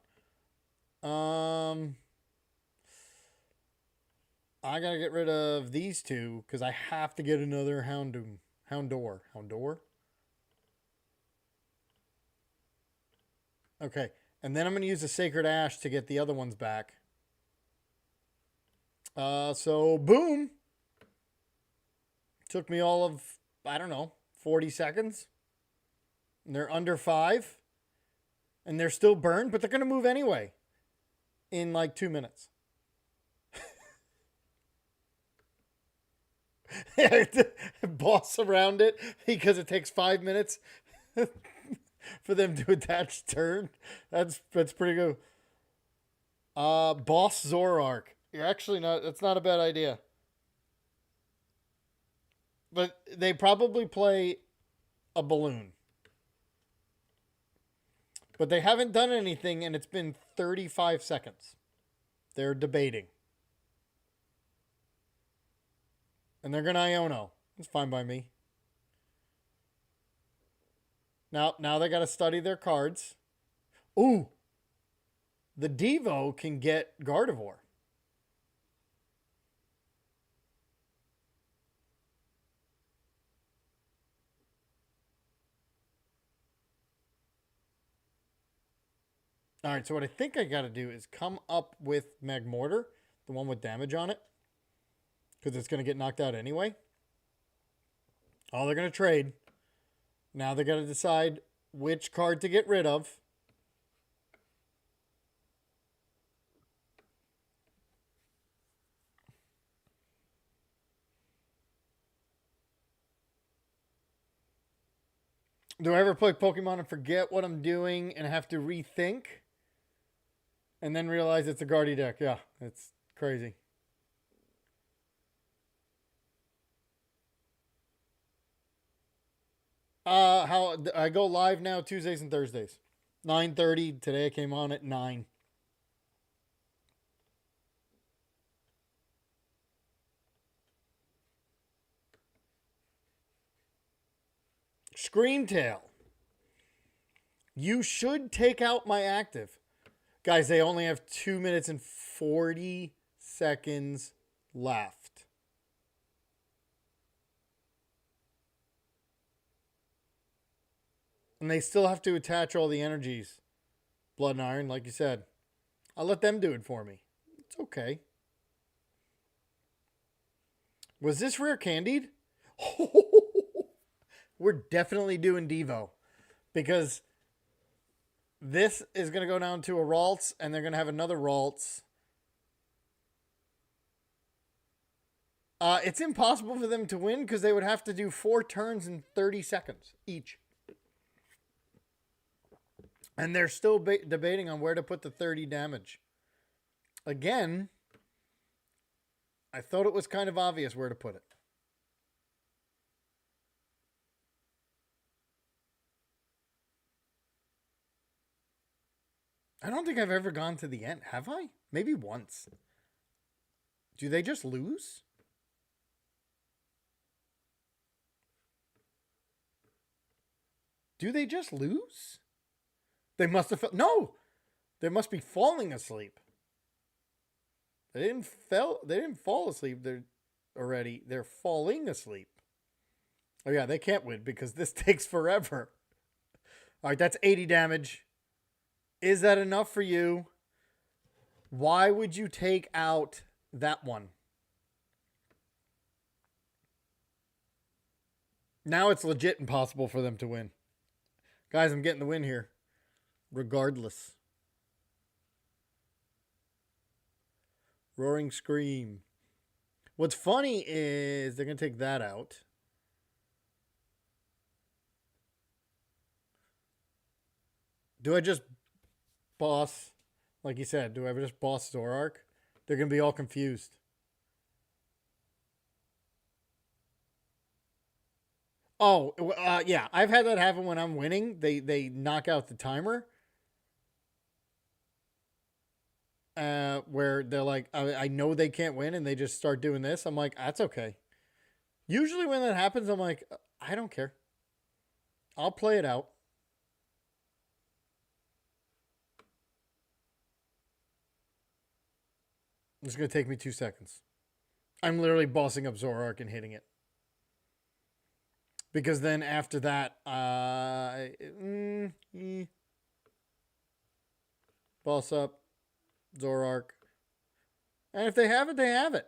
I gotta get rid of these 2 because I have to get another Houndour. Okay, and then I'm gonna use the Sacred Ash to get the other ones back. So boom. Took me all of, I don't know, 40 seconds. And they're under 5. And they're still burned, but they're going to move anyway. In like 2 minutes. Boss around it because it takes 5 minutes for them to attach turn. That's pretty good. Boss Zoroark. You're actually not. That's not a bad idea. But they probably play a balloon. But they haven't done anything, and it's been 35 seconds. They're debating. And they're going to Iono. It's fine by me. Now they got to study their cards. Ooh. The Devo can get Gardevoir. All right, so what I think I got to do is come up with Magmortar, the one with damage on it, because it's going to get knocked out anyway. Oh, they're going to trade. Now they're going to decide which card to get rid of. Do I ever play Pokemon and forget what I'm doing and have to rethink? And then realize it's a Guardy deck. Yeah, it's crazy. How I go live now Tuesdays and Thursdays. 9:30. Today I came on at 9. Screamtail. You should take out my active. Guys, they only have 2 minutes and 40 seconds left. And they still have to attach all the energies. Blood and Iron, like you said. I'll let them do it for me. It's okay. Was this rare candied? We're definitely doing Devo. Because this is going to go down to a Ralts, and they're going to have another Ralts. It's impossible for them to win because they would have to do 4 turns in 30 seconds each. And they're still debating on where to put the 30 damage. Again, I thought it was kind of obvious where to put it. I don't think I've ever gone to the end. Have I? Maybe once. Do they just lose? Do they just lose? They must have... No! They must be falling asleep. They didn't fall asleep. They're falling asleep. Oh yeah, they can't win because this takes forever. All right, that's 80 damage. Is that enough for you? Why would you take out that one? Now it's legit impossible for them to win. Guys, I'm getting the win here. Regardless. Roaring Scream. What's funny is they're going to take that out. Do I just boss, like you said, do I just boss Zoroark? They're going to be all confused. Oh, yeah. I've had that happen when I'm winning. They knock out the timer. Where they're like, I know they can't win, and they just start doing this. I'm like, that's okay. Usually when that happens, I'm like, I don't care. I'll play it out. It's going to take me 2 seconds. I'm literally bossing up Zoroark and hitting it. Because then after that, boss up, Zoroark. And if they have it, they have it.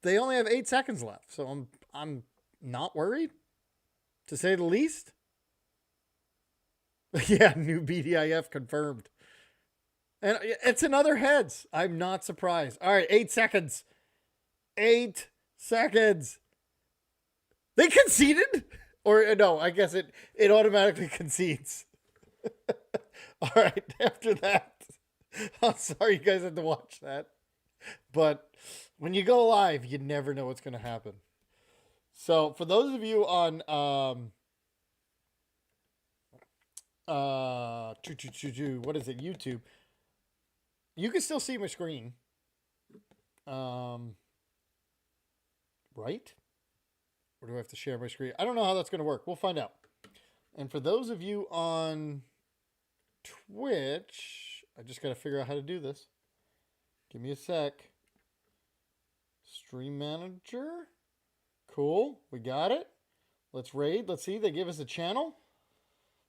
They only have 8 seconds left, so I'm not worried, to say the least. Yeah, new BDIF confirmed. And it's another heads. I'm not surprised. All right, 8 seconds. 8 seconds. They conceded? Or no, I guess it automatically concedes. All right, after that. I'm sorry you guys had to watch that. But when you go live, you never know what's going to happen. So for those of you on what is it, YouTube, you can still see my screen. Right? Or do I have to share my screen? I don't know how that's going to work. We'll find out. And for those of you on Twitch, I just got to figure out how to do this. Give me a sec. Stream manager. Cool. We got it. Let's raid. Let's see. They give us a channel.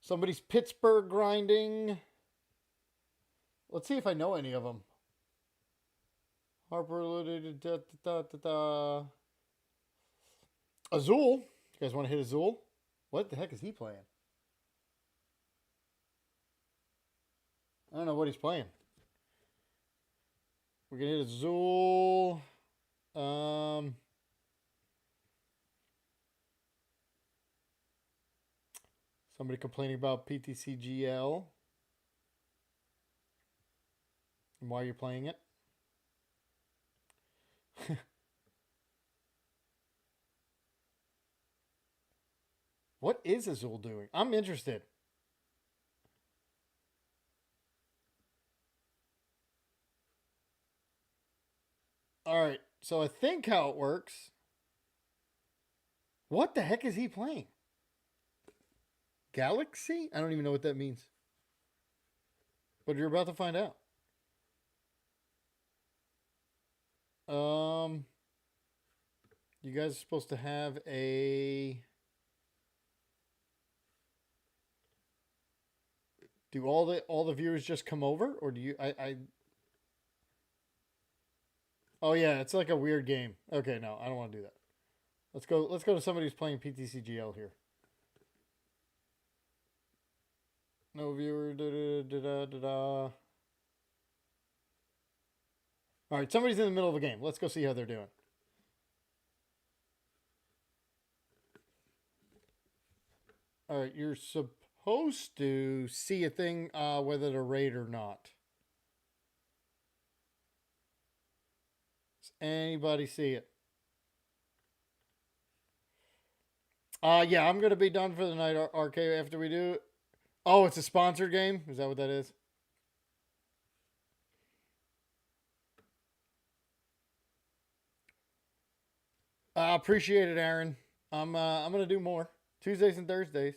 Somebody's Pittsburgh grinding. Let's see if I know any of them. Harper. Azul. You guys want to hit Azul? What the heck is he playing? I don't know what he's playing. We're going to hit Azul. Somebody complaining about ptcgl and why you're playing it. What is Azul doing? I'm interested. All right, so I think how it works. What the heck is he playing? Galaxy? I don't even know what that means. But you're about to find out. You guys are supposed to have a... Do all the viewers just come over, or do you? Oh yeah, it's like a weird game. Okay, no, I don't want to do that. Let's go. Let's go to somebody who's playing ptcgl here. No viewer. All right, somebody's in the middle of a game. Let's go see how they're doing. All right, you're supposed to see a thing whether to raid or not. Does anybody see it? Yeah, I'm gonna be done for the night, RK, after we do it. Oh, it's a sponsored game? Is that what that is? Appreciate it, Aaron. I'm gonna do more Tuesdays and Thursdays.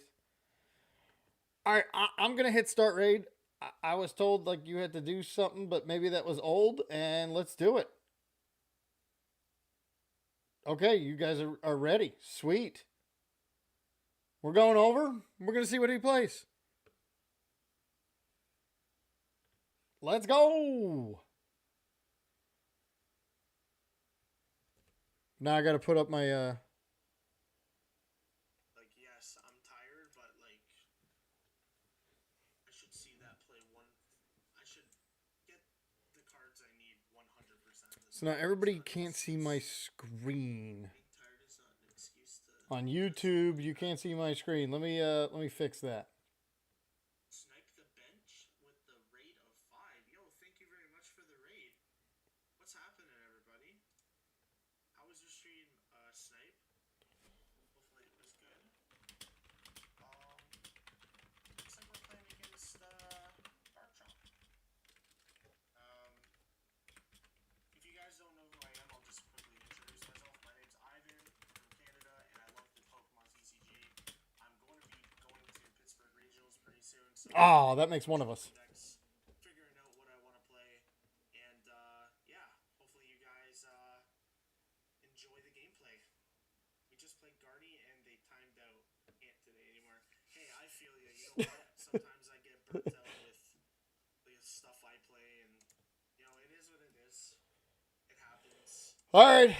All right, I'm gonna hit start raid. I was told like you had to do something, but maybe that was old, and let's do it. Okay, you guys are ready. Sweet. We're going over. We're gonna see what he plays. Let's go. Now I gotta put up my Like, yes, I'm tired, but like I should see that play one. I should get the cards I need 100%. So now everybody can't see my screen. Being tired is not an excuse to. On YouTube, you can't see my screen. Let me fix that. Snipe the bench with the rate of 5. Yo, thank you very much for the raid. What's happening, everybody? How was your stream, Snipe? Hopefully it was good. Looks like we're playing against Barkchomp. If you guys don't know who I am, I'll just quickly introduce myself. My name's Ivan from Canada, and I love the Pokemon TCG. I'm going to be going to Pittsburgh Regionals pretty soon. So Oh, that makes one of us. figuring out what I want to play, and yeah, hopefully you guys enjoy the gameplay. We just played Guardy, and they timed out Ant today anymore. Hey, I feel you. You know what? Sometimes I get burnt out with the stuff I play, and you know it is what it is. It happens. All right.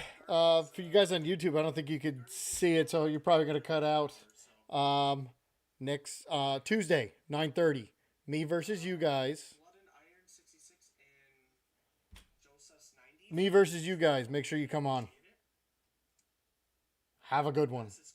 For you guys on YouTube, I don't think you could see it, so you're probably gonna cut out. Next Tuesday, 9:30, me versus you guys. Blood and Iron 66 and Josas 90. Me versus you guys. Make sure you come on. Have a good one. This is